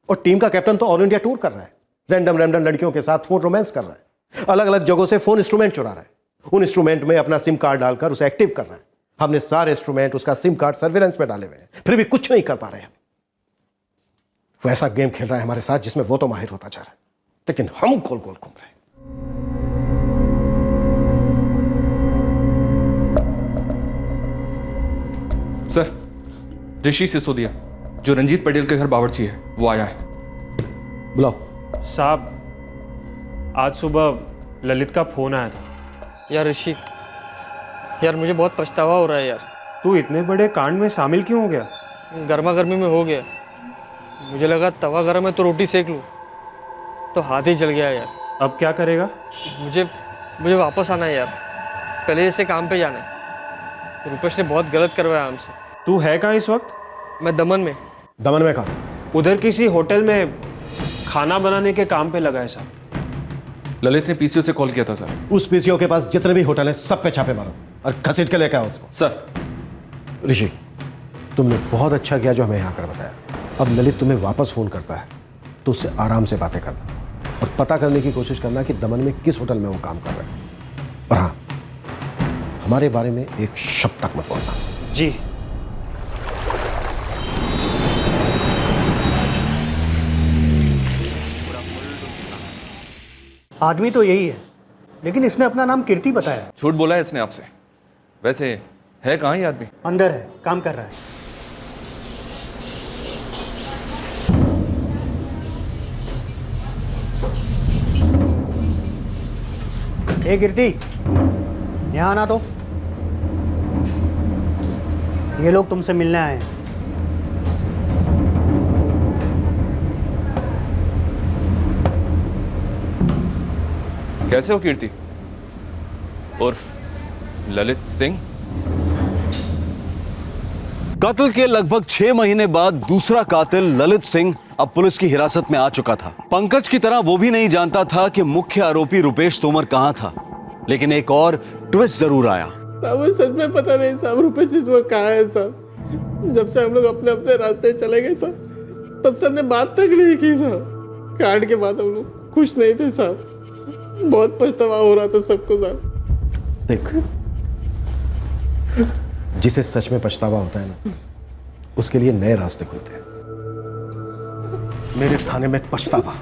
और टीम का कैप्टन तो ऑल इंडिया टूर कर रहा है, रैंडम लड़कियों के साथ फोन रोमांस कर रहा है, अलग अलग जगहों से फोन इंस्ट्रूमेंट चुरा रहा है, उन इंस्ट्रूमेंट में अपना सिम कार्ड डालकर उसे एक्टिव कर रहा है। हमने सारे इंस्ट्रूमेंट उसका सिम कार्ड सर्विलेंस में डाले हुए हैं, फिर भी कुछ नहीं कर पा रहे हैं। वो ऐसा गेम खेल रहा है हमारे साथ जिसमें वो तो माहिर होता जा रहा है, लेकिन हम गोल गोल घूम रहे हैं। सर, ऋषि सिसोदिया जो रंजीत पटेल के घर बावर्ची है, वो आया है। बुलाओ। साहब, आज सुबह ललित का फोन आया था। यार ऋषि, यार मुझे बहुत पछतावा हो रहा है यार। तू इतने बड़े कांड में शामिल क्यों हो गया? गर्मा गर्मी में हो गया। मुझे लगा तवा गर्म है तो रोटी सेक लूँ, तो हाथ ही जल गया यार। अब क्या करेगा? मुझे वापस आना है यार, पहले जैसे काम पे जाना है। रुपेश ने बहुत गलत करवाया हमसे। तू है कहाँ इस वक्त? मैं दमन में। दमन में कहाँ? उधर किसी होटल में खाना बनाने के काम पे लगा है साहब। ललित ने पीसीओ से कॉल किया था सर। उस पीसीओ के पास जितने भी होटल हैं सब पे छापे मारो और घसीट के लेकर आओ उसको। सर। ऋषि, तुमने बहुत अच्छा किया जो हमें यहाँ कर बताया। अब ललित तुम्हें वापस फोन करता है तो उससे आराम से बातें करना और पता करने की कोशिश करना कि दमन में किस होटल में वो काम कर रहे हैं। और हाँ, हमारे बारे में एक शब्द तक मत बोलना। जी। आदमी तो यही है, लेकिन इसने अपना नाम कीर्ति बताया। झूठ बोला है इसने आपसे। वैसे है कहाँ ये आदमी? अंदर है, काम कर रहा है। ए कीर्ति, यहाँ आना तो। ये लोग तुमसे मिलने आए हैं। कैसे हो कीर्ति उर्फ ललित सिंह? कत्ल के लगभग 6 महीने बाद दूसरा कातिल ललित सिंह अब पुलिस की हिरासत में आ चुका था। पंकज की तरह वो भी नहीं जानता था कि मुख्य आरोपी रुपेश तोमर कहां था, लेकिन एक और ट्विस्ट जरूर आया। साहब सच में पता नहीं साहब, रुपेश इस वक्त कहाँ है साहब। जब से हम लोग अपने अपने रास्ते चले गए साहब, तब से हमने बात तक नहीं की साहब। कांड के बाद हम लोग खुश नहीं थे साहब, बहुत पछतावा हो रहा था सबको साहब। देख, जिसे सच में पछतावा होता है ना, उसके लिए नए रास्ते खुलते हैं। मेरे थाने में पछतावा,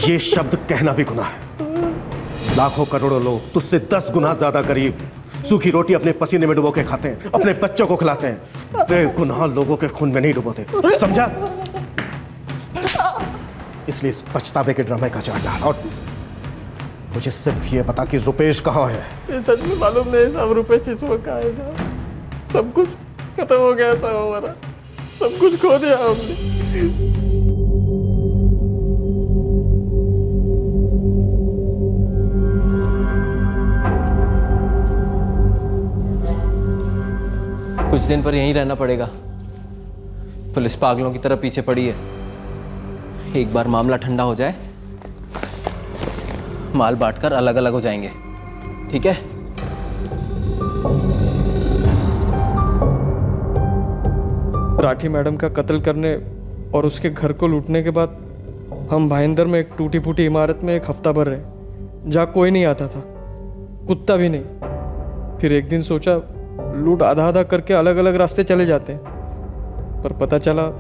ये शब्द कहना भी गुनाह है। लाखों करोड़ों लोग तुझसे 10 गुना ज्यादा गरीब सूखी रोटी अपने पसीने में डुबो के खाते हैं, अपने बच्चों को खिलाते हैं। बेगुनाह लोगों के खून में नहीं डुबोते, समझा? इसलिए इस पछतावे के ड्रामे का चार्ट डाल और मुझे सिर्फ ये बता कि रुपेश कहाँ है। ये सच में मालूम नहीं साहब, रुपेश इस वक्त कहाँ है साहब। सब कुछ खत्म हो गया साहब, हमारा सब कुछ खो दिया हमने। कुछ दिन पर यहीं रहना पड़ेगा। पुलिस पागलों की तरह पीछे पड़ी है। एक बार मामला ठंडा हो जाए, माल बांटकर अलग अलग हो जाएंगे, ठीक है? राठी मैडम का कत्ल करने और उसके घर को लूटने के बाद हम भाईंदर में एक टूटी फूटी इमारत में एक हफ्ता भर रहे, जहाँ कोई नहीं आता था, कुत्ता भी नहीं। फिर एक दिन सोचा लूट आधा आधा करके अलग अलग रास्ते चले जाते हैं, पर पता चला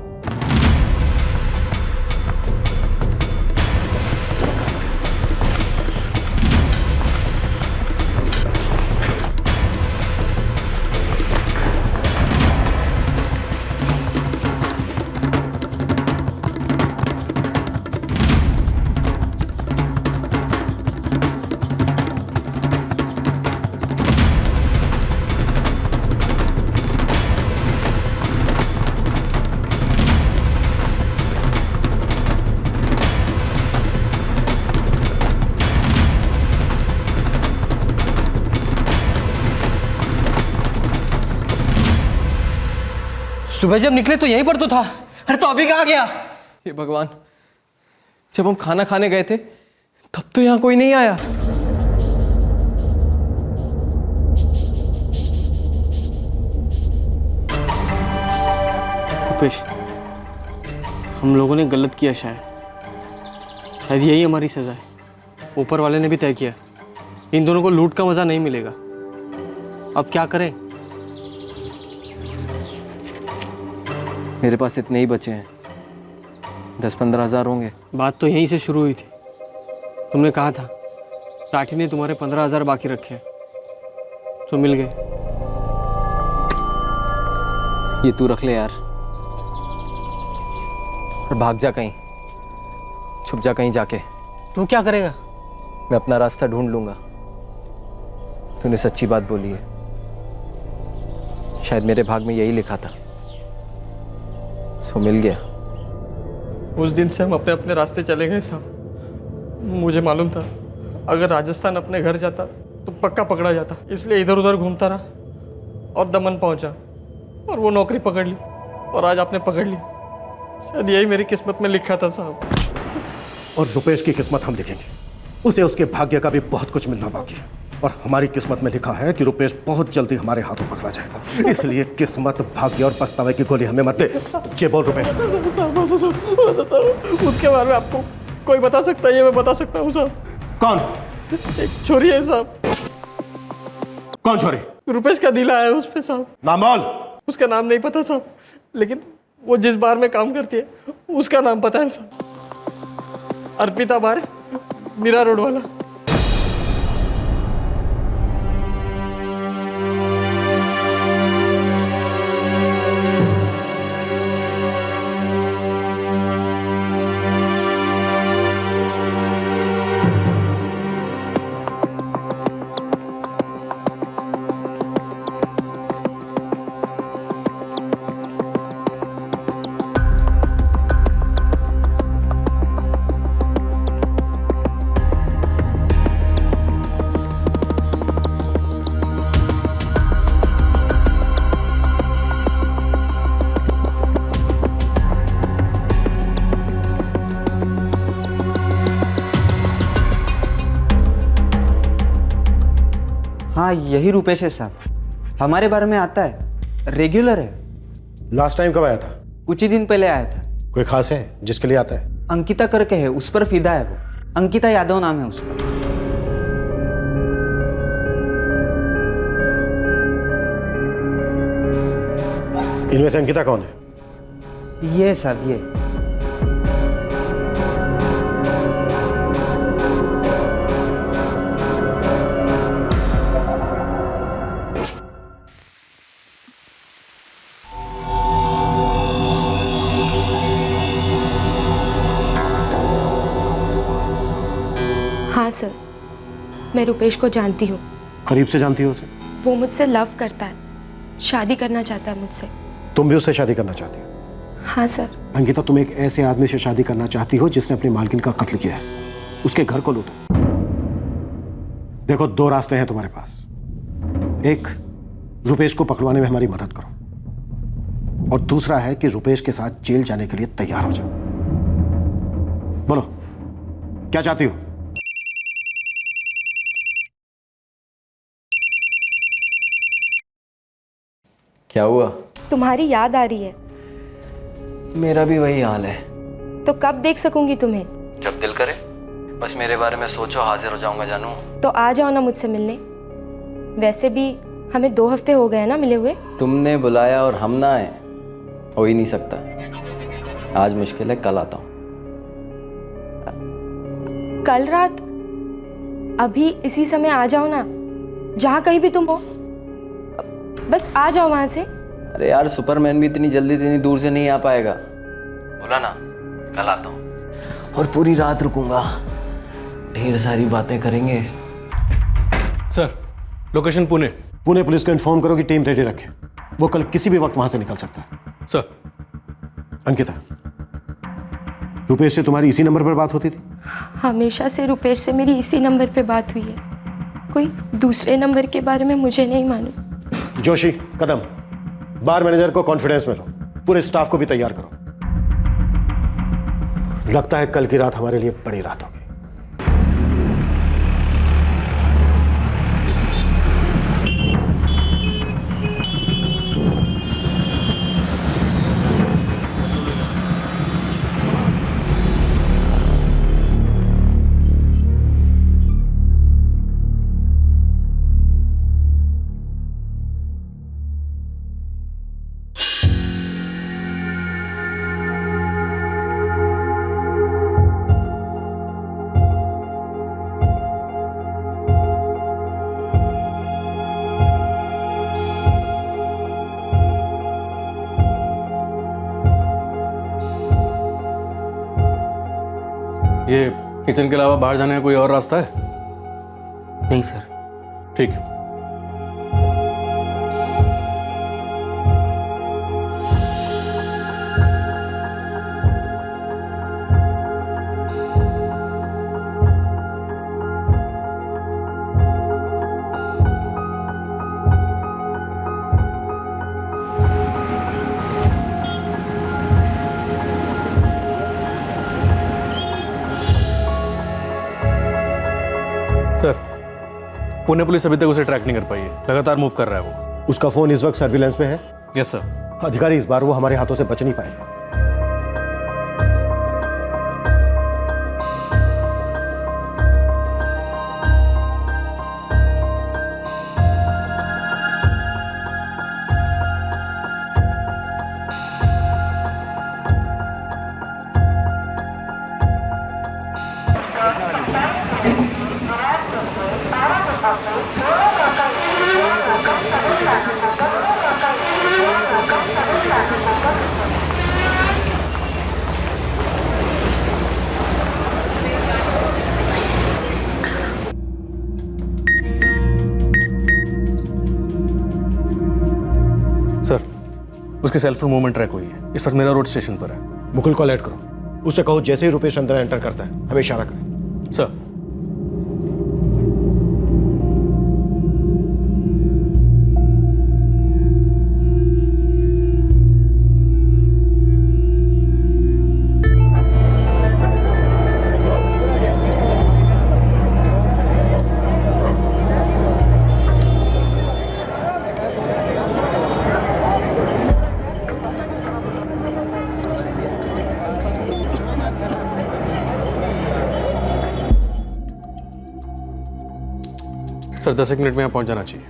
सुबह जब निकले तो यहीं पर तो था। अरे तो अभी कहाँ गया? हे भगवान, जब हम खाना खाने गए थे तब तो यहाँ कोई नहीं आया। रुपेश, हम लोगों ने गलत किया, शायद यही हमारी सजा है। ऊपर वाले ने भी तय किया इन दोनों को लूट का मजा नहीं मिलेगा। अब क्या करें? मेरे पास इतने ही बचे हैं, 10-15 हज़ार होंगे। बात तो यहीं से शुरू हुई थी। तुमने कहा था राठी ने तुम्हारे 15 हज़ार बाकी रखे, तो मिल गए। ये तू रख ले यार, और भाग जा कहीं, छुप जा कहीं जाके। तू क्या करेगा? मैं अपना रास्ता ढूंढ लूंगा। तूने सच्ची बात बोली है, शायद मेरे भाग में यही लिखा था। सो मिल गया। उस दिन से हम अपने अपने रास्ते चले गए साहब। मुझे मालूम था अगर राजस्थान अपने घर जाता तो पक्का पकड़ा जाता, इसलिए इधर उधर घूमता रहा और दमन पहुंचा और वो नौकरी पकड़ ली और आज आपने पकड़ ली। शायद यही मेरी किस्मत में लिखा था साहब। और रुपेश की किस्मत हम लिखेंगे, उसे उसके भाग्य का भी बहुत कुछ मिलना बाकी है। और हमारी किस्मत में लिखा है कि रुपेश बहुत जल्दी हमारे हाथों पकड़ा जाएगा। इसलिए किस्मत, भाग्य और पछतावे की गोली हमें मत दे। ये बोल रुपेश। उसके बारे में आपको कोई बता सकता है? ये मैं बता सकता हूँ साहब। कौन? एक छोरी है साहब। कौन छोरी? रुपेश का दिला है उस पे साहब। नाम बोल। उसका नाम नहीं पता साहब, लेकिन वो जिस बार में काम करती है उसका नाम पता है साहब। अर्पिता बार, मीरा रोड वाला। हाँ यही रुपेश है साहब, हमारे बारे में आता है, रेगुलर है। लास्ट टाइम कब आया था? कुछ ही दिन पहले आया था। कोई खास है जिसके लिए आता है? अंकिता करके है, उस पर फिदा है वो। अंकिता यादव नाम है उसका। इनमें से अंकिता कौन है? ये साहब ये। हाँ सर, मैं रुपेश को जानती हूँ। करीब से जानती हो उसे? वो मुझसे लव करता है, शादी करना चाहता है मुझसे। तुम भी उससे शादी करना चाहती हो? हाँ सर। अंकिता, तुम एक ऐसे आदमी से शादी करना चाहती हो जिसने अपनी मालकिन का कत्ल किया है, उसके घर को लूटा। देखो, दो रास्ते हैं तुम्हारे पास। एक, रुपेश को पकड़वाने में हमारी मदद करो, और दूसरा है कि रुपेश के साथ जेल जाने के लिए तैयार हो जाओ। बोलो, क्या चाहती हो? क्या हुआ? तुम्हारी याद आ रही है। मेरा भी वही हाल है। तो कब देख सकूंगी तुम्हें? जब दिल करे। बस मेरे बारे में सोचो, हाजिर हो जाऊंगा जानू। तो आ जाओ ना मुझसे मिलने। वैसे भी हमें 2 हफ्ते हो गए ना मिले हुए। तुमने बुलाया और हम ना आए, हो ही नहीं सकता। आज मुश्किल है, कल आता हूँ। कल रात? अभी इसी समय आ जाओ ना, जहाँ कहीं भी तुम हो, बस आ जाओ वहां से। अरे यार, सुपरमैन भी इतनी जल्दी इतनी दूर से नहीं आ पाएगा। बोला ना, कल आता हूँ और पूरी रात रुकूंगा। ढेर सारी बातें करेंगे। Sir, location Pune. Pune police को इन्फॉर्म करो कि टीम रेडी रखे, वो कल किसी भी वक्त वहां से निकल सकता है। सर। अंकिता, रुपेश से तुम्हारी इसी नंबर पर बात होती थी? हमेशा से रुपेश से मेरी इसी नंबर पे बात हुई है, कोई दूसरे नंबर के बारे में मुझे नहीं मालूम। जोशी, कदम, बार मैनेजर को कॉन्फिडेंस में लो, पूरे स्टाफ को भी तैयार करो। लगता है कल की रात हमारे लिए बड़ी रात होगी। ये किचन के अलावा बाहर जाने का कोई और रास्ता है? नहीं सर। ठीक है। सर, पुणे पुलिस अभी तक उसे ट्रैक नहीं कर पाई है, लगातार मूव कर रहा है वो। उसका फोन इस वक्त सर्विलेंस में है? Yes sir. अधिकारी, इस बार वो हमारे हाथों से बच नहीं पाएंगे। सर, उसकी सेल फोन मूवमेंट ट्रैक हुई है, इस वक्त मेरा रोड स्टेशन पर है। मुकुल को अलर्ट करो, उससे कहो जैसे ही रुपेश अंदर एंटर करता है हमें इशारा करें। सर। सर 10 मिनट में यहाँ पहुंच जाना चाहिए।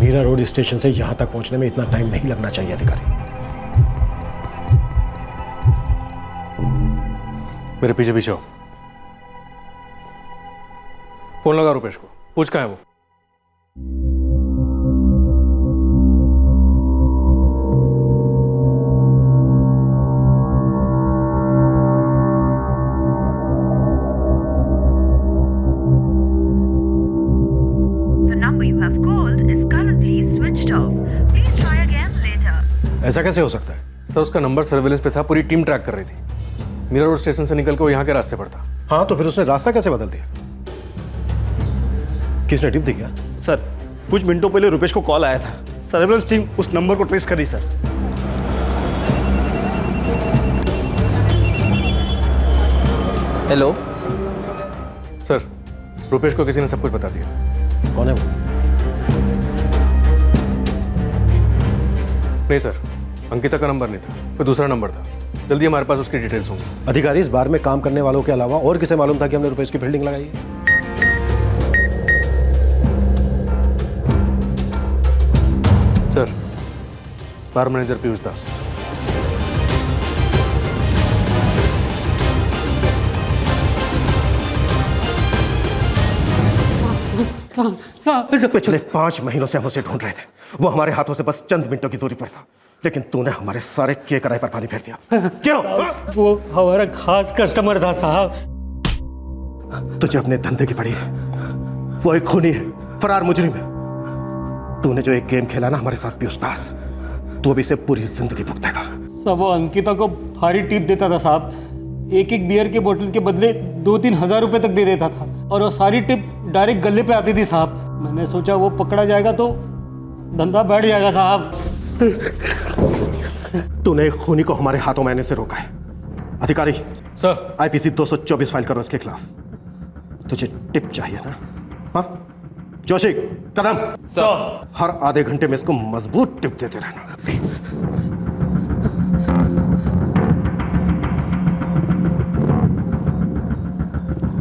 मीरा रोड स्टेशन से यहां तक पहुंचने में इतना टाइम नहीं लगना चाहिए अधिकारी। मेरे पीछे पीछे हो। फोन लगा रुपेश को, पूछ कहाँ है वो। ऐसा कैसे हो सकता है? सर उसका नंबर सर्विलेंस पे था, पूरी टीम ट्रैक कर रही थी। मीरा रोड स्टेशन से निकल के वो यहाँ के रास्ते पर था। हाँ तो फिर उसने रास्ता कैसे बदल दिया? किसने टिप दी क्या? सर कुछ मिनटों पहले रुपेश को कॉल आया था, सर्विलेंस टीम उस नंबर को ट्रेस कर रही सर। हेलो सर, रुपेश को किसी ने सब कुछ बता दिया। कौन है वो? नहीं सर, अंकिता का नंबर नहीं था, कोई दूसरा नंबर था। जल्दी हमारे पास उसकी डिटेल्स होंगी। अधिकारी, इस बार में काम करने वालों के अलावा और किसे मालूम था कि हमने रुपेश की बिल्डिंग लगाई है? सर, बार मैनेजर पीयूष दास। पिछले 5 महीनों से हम उसे ढूंढ रहे थे। वो हमारे हाथों से बस चंद मिनटों की दूरी पर था, लेकिन तूने हमारे सारे किए कराए पर पानी फेर दिया। क्यों? वो हमारा खास कस्टमर था साहब। तुझे अपने धंधे की पड़ी है। वो एक खूनी है, फरार मुजरिम है। तूने जो एक गेम खेला ना हमारे साथ पीयूष दास, तू अभी से पूरी जिंदगी भुगतेगा। सब वो अंकिता को भारी टिप देता था साहब। एक एक बियर के बोतल के बदले 2-3 हज़ार रुपए तक दे देता था, और वो सारी टिप डायरेक्ट गले पे आती थी साहब। मैंने सोचा वो पकड़ा जाएगा तो धंधा बैठ जाएगा साहब। तूने एक खूनी को हमारे हाथों में आने से रोका है। अधिकारी सर, आईपीसी 224 फाइल करो इसके खिलाफ। तुझे टिप चाहिए ना? हाँ जोशी, कदम सर। हर आधे घंटे में इसको मजबूत टिप देते रहना।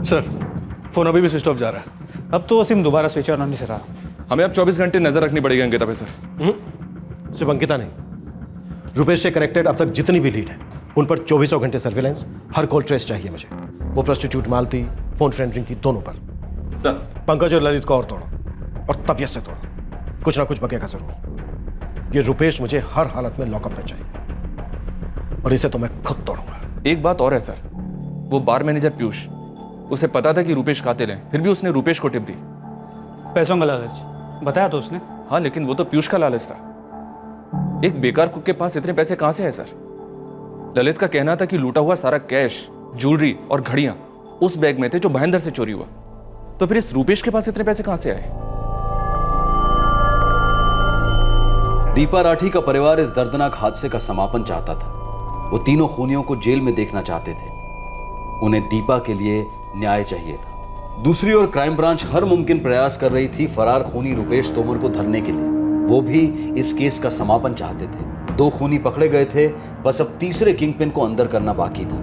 सर फोन अभी भी स्विच ऑफ जा रहा है। अब तो सिम दोबारा स्विच ऑन होने से रहा। हमें अब 24 घंटे नजर रखनी पड़ेगी अंकिता पे सर। सिर्फ अंकिता नहीं, रुपेश से कनेक्टेड अब तक जितनी भी लीड है उन पर 24 घंटे सर्विलेंस, हर कॉल ट्रेस चाहिए मुझे। वो प्रोस्टिट्यूट मालती, फोन फ्रेंड रिंग की, दोनों पर। सर पंकज और ललित को और तोड़ो और तबीयत से तोड़ो, कुछ ना कुछ बगेगा जरूर। ये रुपेश मुझे हर हालत में लॉकअप में चाहिए और इसे तो मैं खुद तोड़ूंगा। एक बात और है सर, वो बार मैनेजर पीयूष, उसे पता था कि रुपेश कातिल है, फिर भी उसने रुपेश को टिप दी। पैसों का लालच बताया तो उसने। हाँ लेकिन वो तो पीयूष का लालच था। एक बेकार कुक के पास इतने पैसे कहां से है सर? ललित का कहना था कि लूटा हुआ सारा कैश, ज्वेलरी और घड़ियां उस बैग में थे जो महेंद्र से चोरी हुआ। तो फिर इस रुपेश के पास इतने पैसे कहां से आए? दीपा राठी का परिवार इस दर्दनाक हादसे का समापन चाहता था। वो तीनों खूनियों को जेल में देखना चाहते थे। उन्हें दीपा के लिए न्याय चाहिए था। दूसरी ओर क्राइम ब्रांच हर मुमकिन प्रयास कर रही थी फरार खूनी रुपेश तोमर को धरने के लिए। वो भी इस केस का समापन चाहते थे। 2 खूनी पकड़े गए थे, बस अब तीसरे किंगपिन को अंदर करना बाकी था।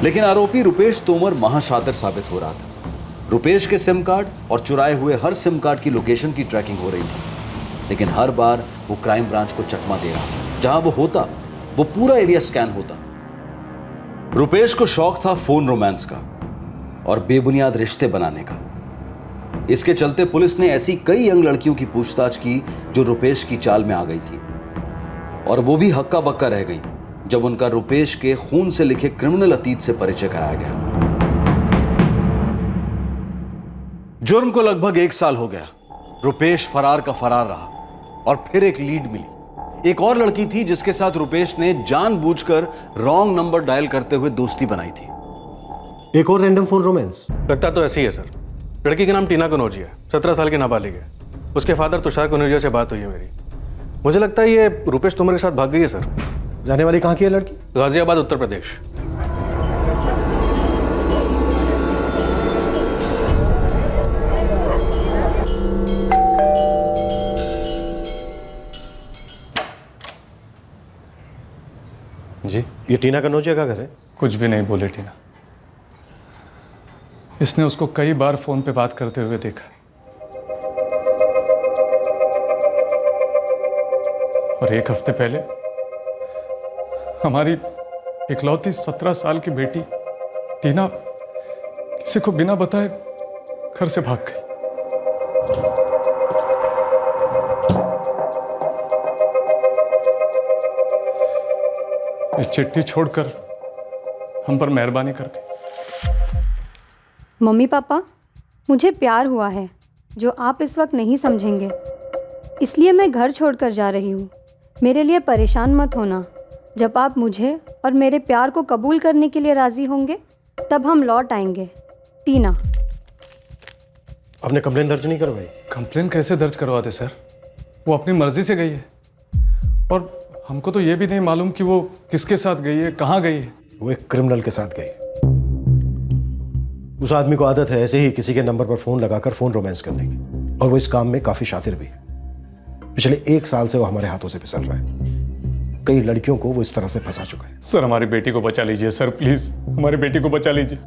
लेकिन आरोपी रुपेश तोमर महाशातिर साबित हो रहा था। रुपेश के सिम कार्ड और चुराए हुए हर सिम कार्ड की लोकेशन की ट्रैकिंग हो रही थी, लेकिन हर बार वो क्राइम ब्रांच को चकमा दे रहा था। जहां वो होता वो पूरा एरिया स्कैन होता। रुपेश को शौक था फोन रोमांस का और बेबुनियाद रिश्ते बनाने का। इसके चलते पुलिस ने ऐसी कई यंग लड़कियों की पूछताछ की जो रुपेश की चाल में आ गई थी, और वो भी हक्का बक्का रह गई जब उनका रुपेश के खून से लिखे क्रिमिनल अतीत से परिचय कराया गया। जुर्म को लगभग 1 साल हो गया। रुपेश फरार का फरार रहा और फिर एक लीड मिली। एक और लड़की थी जिसके साथ रुपेश ने जानबूझकर रॉन्ग नंबर डायल करते हुए दोस्ती बनाई थी। एक और रैंडम फोन रोमांस? लगता तो ऐसी है सर। लड़की का नाम टीना कनौजिया है, 17 साल की नाबालिग है। उसके फादर तुषार कनौजिया से बात हुई है मेरी। मुझे लगता है ये रुपेश तोमर के साथ भाग गई है सर। जाने वाली कहाँ की है लड़की? गाजियाबाद, उत्तर प्रदेश। जी, ये टीना कनौजिया का घर है? कुछ भी नहीं बोले टीना। इसने उसको कई बार फोन पे बात करते हुए देखा, और 1 हफ्ते पहले हमारी इकलौती 17 साल की बेटी टीना किसी को बिना बताए घर से भाग गई। ये चिट्ठी छोड़कर हम पर मेहरबानी करके। मम्मी पापा, मुझे प्यार हुआ है जो आप इस वक्त नहीं समझेंगे, इसलिए मैं घर छोड़कर जा रही हूँ। मेरे लिए परेशान मत होना। जब आप मुझे और मेरे प्यार को कबूल करने के लिए राज़ी होंगे तब हम लौट आएंगे। टीना। आपने कंप्लेन दर्ज नहीं करवाई? कंप्लेन कैसे दर्ज करवाते सर? वो अपनी मर्जी से गई है, और हमको तो ये भी नहीं मालूम कि वो किसके साथ गई है, कहाँ गई है। वो एक क्रिमिनल के साथ गई। उस आदमी को आदत है ऐसे ही किसी के नंबर पर फोन लगाकर फोन रोमांस करने की, और वो इस काम में काफी शातिर भी है। पिछले 1 साल से वो हमारे हाथों से फिसल रहा है। कई लड़कियों को वो इस तरह से फंसा चुका है। सर हमारी बेटी को बचा लीजिए सर, प्लीज हमारी बेटी को बचा लीजिए।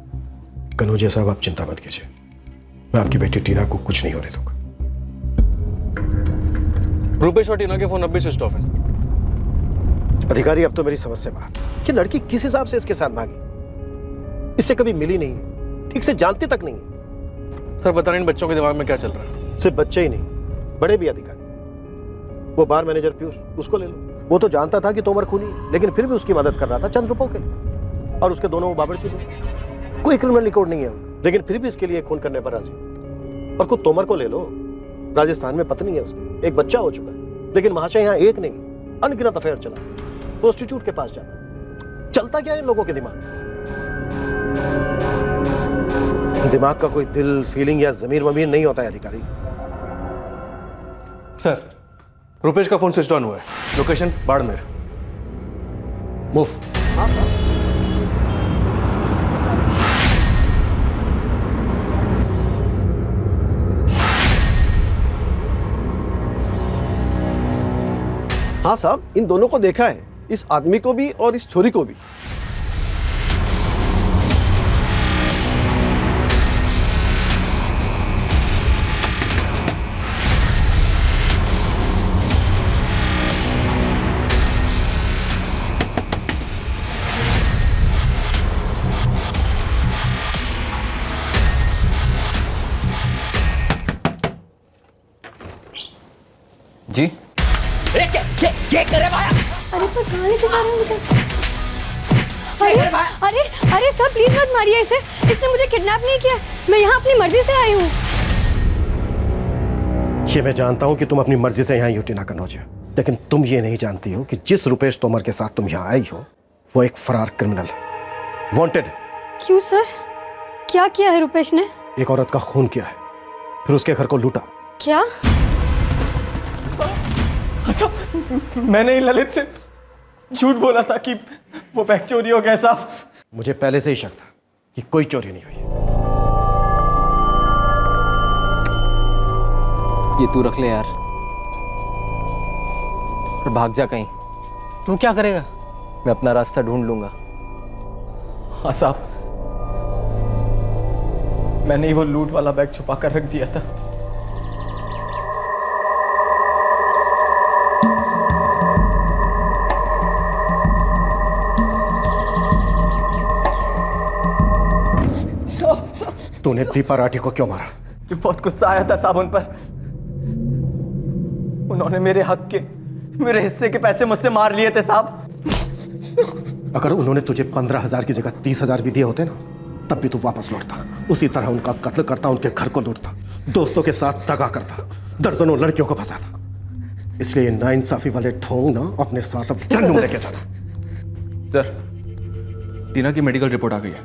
कनौजिया साहब, आप चिंता मत कीजिए, मैं आपकी बेटी टीना को कुछ नहीं होने दूंगा। रुपेश और टीना के फोन अब भी स्विच ऑफ है। अधिकारी, अब तो मेरी समझ से बाहर कि लड़की किस हिसाब से इसके साथ भागी। इससे कभी मिली नहीं, ठीक से जानती तक नहीं। सर पता नहीं इन बच्चों के दिमाग में क्या चल रहा है। सिर्फ बच्चे ही नहीं, बड़े भी अधिकारी। वो बार मैनेजर पीयूष, उसको ले लो। वो तो जानता था कि तोमर खूनी, लेकिन फिर भी उसकी मदद कर रहा था चंद रुपयों के लिए। और उसके दोनों बाबरची थे, कोई क्रिमिनल रिकॉर्ड नहीं है उनका, लेकिन फिर भी इसके लिए खून करने पर राजी। और खुद तोमर को ले लो, राजस्थान में पत्नी है उसकी, एक बच्चा हो चुका है, लेकिन महाशय यहाँ एक नहीं अनगिनत अफेयर चला। प्रोस्टिट्यूट के पास जाता। चलता क्या है इन लोगों के दिमाग का कोई दिल, फीलिंग या जमीर वमीर नहीं होता है अधिकारी। सर रुपेश का फोन स्विच ऑन हुआ है, लोकेशन बाड़मेर। मूव। हाँ सर। हाँ साहब, इन दोनों को देखा है, इस आदमी को भी और इस छोरी को भी। जी क्या करे भाया? अरे पर कहाँ लेके जा रहे हैं मुझे? अरे अरे सर प्लीज मत मारिए इसे, इसने मुझे किडनैप नहीं किया, मैं यहाँ अपनी मर्जी से आई हूँ। ये मैं जानता हूँ कि तुम अपनी मर्जी से यहाँ यूटी ना कन्नौज, लेकिन तुम ये नहीं जानती हो कि जिस रुपेश तोमर के साथ तुम यहाँ आई हो वो एक फरार क्रिमिनल है, वांटेड। क्यों सर, क्या किया है रुपेश ने? एक औरत का खून किया है, फिर उसके घर को लूटा। क्या? मैंने ही ललित से झूठ बोला था कि वो बैग चोरी हो गया साहब। मुझे पहले से ही शक था कि कोई चोरी नहीं हुई। ये तू रख ले यार, और भाग जा कहीं। तू क्या करेगा? मैं अपना रास्ता ढूंढ लूंगा। हाँ साहब, मैंने ही वो लूट वाला बैग छुपा कर रख दिया था। तूने दीपा राठी को क्यों मारा? जो बहुत गुस्सा आया था साहब उन पर, उन्होंने मेरे हक के, मेरे हिस्से के पैसे मुझसे मार लिए थे साहब। अगर उन्होंने तुझे 15,000 की जगह 30,000 भी दिए होते ना, तब भी तू वापस लौटता, उसी तरह उनका कत्ल करता, उनके घर को लूटता, दोस्तों के साथ दगा करता, दर्जनों लड़कियों को फंसाता। इसलिए नाइंसाफी वाले ढोंग ना अपने साथ अब जन्म लेके जाना। सर, टीना की मेडिकल रिपोर्ट आ गई है,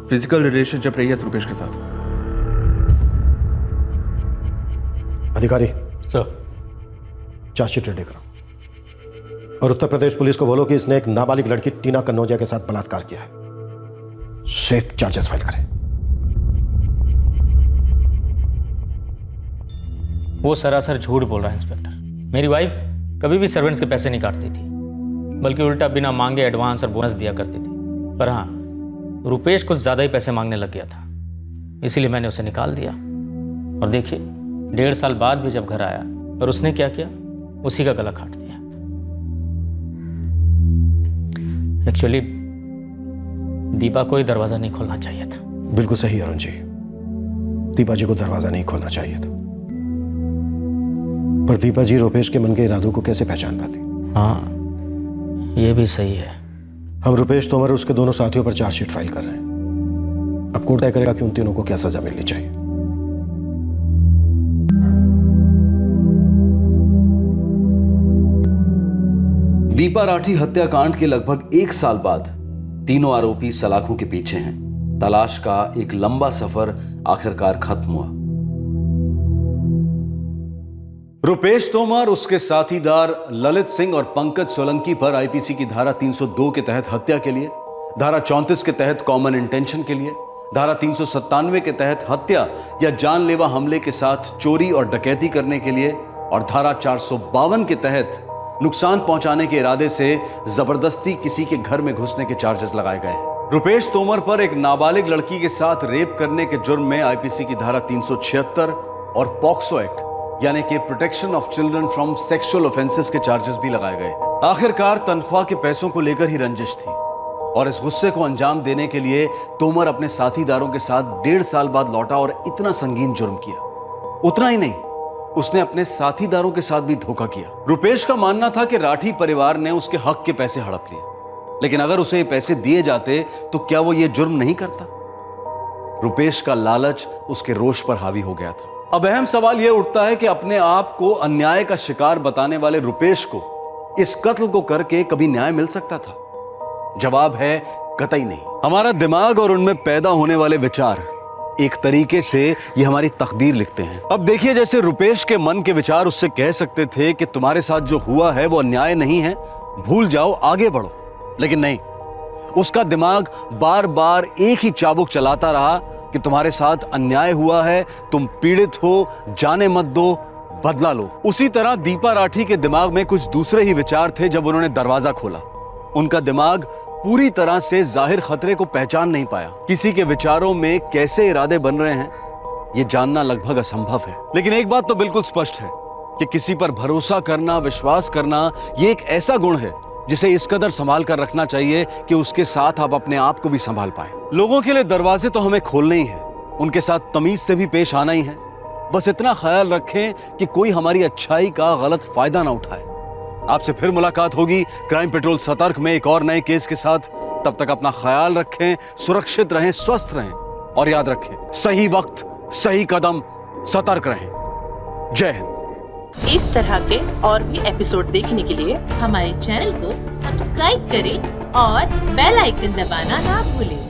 फिजिकल रिलेशनशिप रही है रुपेश के साथ। अधिकारी सर, चार्जशीट रेडी करो और उत्तर प्रदेश पुलिस को बोलो कि इसने एक नाबालिग लड़की टीना कन्नौजिया के साथ बलात्कार किया है। शेप चार्जेस फाइल करें। वो सरासर झूठ बोल रहा है इंस्पेक्टर। मेरी वाइफ कभी भी सर्वेंट्स के पैसे नहीं काटती थी, बल्कि उल्टा बिना मांगे एडवांस और बोनस दिया करती थी। पर हाँ, रुपेश कुछ ज़्यादा ही पैसे मांगने लग गया था, इसीलिए मैंने उसे निकाल दिया। और देखिए, 1.5 साल बाद भी जब घर आया और उसने क्या किया, उसी का गला काट दिया। एक्चुअली दीपा को ही दरवाज़ा नहीं खोलना चाहिए था। बिल्कुल सही अरुण जी, दीपा जी को दरवाज़ा नहीं खोलना चाहिए था। पर दीपा जी रुपेश के मन के इरादों को कैसे पहचान पाती? हाँ, ये भी सही है। हम रुपेश तोमर और उसके दोनों साथियों पर चार्जशीट फाइल कर रहे हैं। अब कोर्ट तय करेगा कि उन तीनों को क्या सजा मिलनी चाहिए। दीपा राठी हत्याकांड के लगभग 1 साल बाद तीनों आरोपी सलाखों के पीछे हैं। तलाश का एक लंबा सफर आखिरकार खत्म हुआ। रुपेश तोमर, उसके साथीदार ललित सिंह और पंकज सोलंकी पर आईपीसी की धारा 302 के तहत हत्या के लिए, धारा 34 के तहत कॉमन इंटेंशन के लिए, धारा 397 के तहत हत्या या जानलेवा हमले के साथ चोरी और डकैती करने के लिए और धारा 452 के तहत नुकसान पहुंचाने के इरादे से जबरदस्ती किसी के घर में घुसने के चार्जेस लगाए गए हैं। रुपेश तोमर पर एक नाबालिग लड़की के साथ रेप करने के जुर्म में आईपीसी की धारा 376 और पॉक्सो एक्ट यानी कि protection of children from sexual offences के चार्जेस भी लगाए गए। आखिरकार तनख्वाह के पैसों को लेकर ही रंजिश थी और इस गुस्से को अंजाम देने के लिए तोमर अपने साथीदारों के साथ 1.5 साल बाद लौटा और इतना संगीन जुर्म किया। उतना ही नहीं, उसने अपने साथीदारों के साथ भी धोखा किया। रुपेश का मानना था कि राठी परिवार ने उसके हक के पैसे हड़प लिए, लेकिन अगर उसे ये पैसे दिए जाते तो क्या वो ये जुर्म नहीं करता? रुपेश का लालच उसके रोष पर हावी हो गया था। अब अहम सवाल यह उठता है कि अपने आप को अन्याय का शिकार बताने वाले रुपेश को इस कत्ल को करके कभी न्याय मिल सकता था? जवाब है कतई नहीं। हमारा दिमाग और उनमें पैदा होने वाले विचार एक तरीके से ये हमारी तकदीर लिखते हैं। अब देखिए, जैसे रुपेश के मन के विचार उससे कह सकते थे कि तुम्हारे साथ जो हुआ है वो अन्याय नहीं है, भूल जाओ, आगे बढ़ो। लेकिन नहीं, उसका दिमाग बार बार एक ही चाबुक चलाता रहा कि तुम्हारे साथ अन्याय हुआ है, तुम पीड़ित हो, जाने मत दो, बदला लो। उसी तरह दीपा राठी के दिमाग में कुछ दूसरे ही विचार थे जब उन्होंने दरवाजा खोला उनका दिमाग पूरी तरह से जाहिर खतरे को पहचान नहीं पाया। किसी के विचारों में कैसे इरादे बन रहे हैं ये जानना लगभग असंभव है। लेकिन एक बात तो बिल्कुल स्पष्ट है कि किसी पर भरोसा करना, विश्वास करना, ये एक ऐसा गुण है जिसे इस कदर संभाल कर रखना चाहिए कि उसके साथ आप अपने आप को भी संभाल पाए। लोगों के लिए दरवाजे तो हमें खोलने ही हैं, उनके साथ तमीज से भी पेश आना ही है। बस इतना ख्याल रखें कि कोई हमारी अच्छाई का गलत फायदा ना उठाए। आपसे फिर मुलाकात होगी क्राइम पेट्रोल सतर्क में एक और नए केस के साथ। तब तक अपना ख्याल रखें, सुरक्षित रहें, स्वस्थ रहें और याद रखें, सही वक्त, सही कदम, सतर्क रहें। जय हिंद। इस तरह के और भी एपिसोड देखने के लिए हमारे चैनल को सब्सक्राइब करें और बेल आइकन दबाना ना भूलें।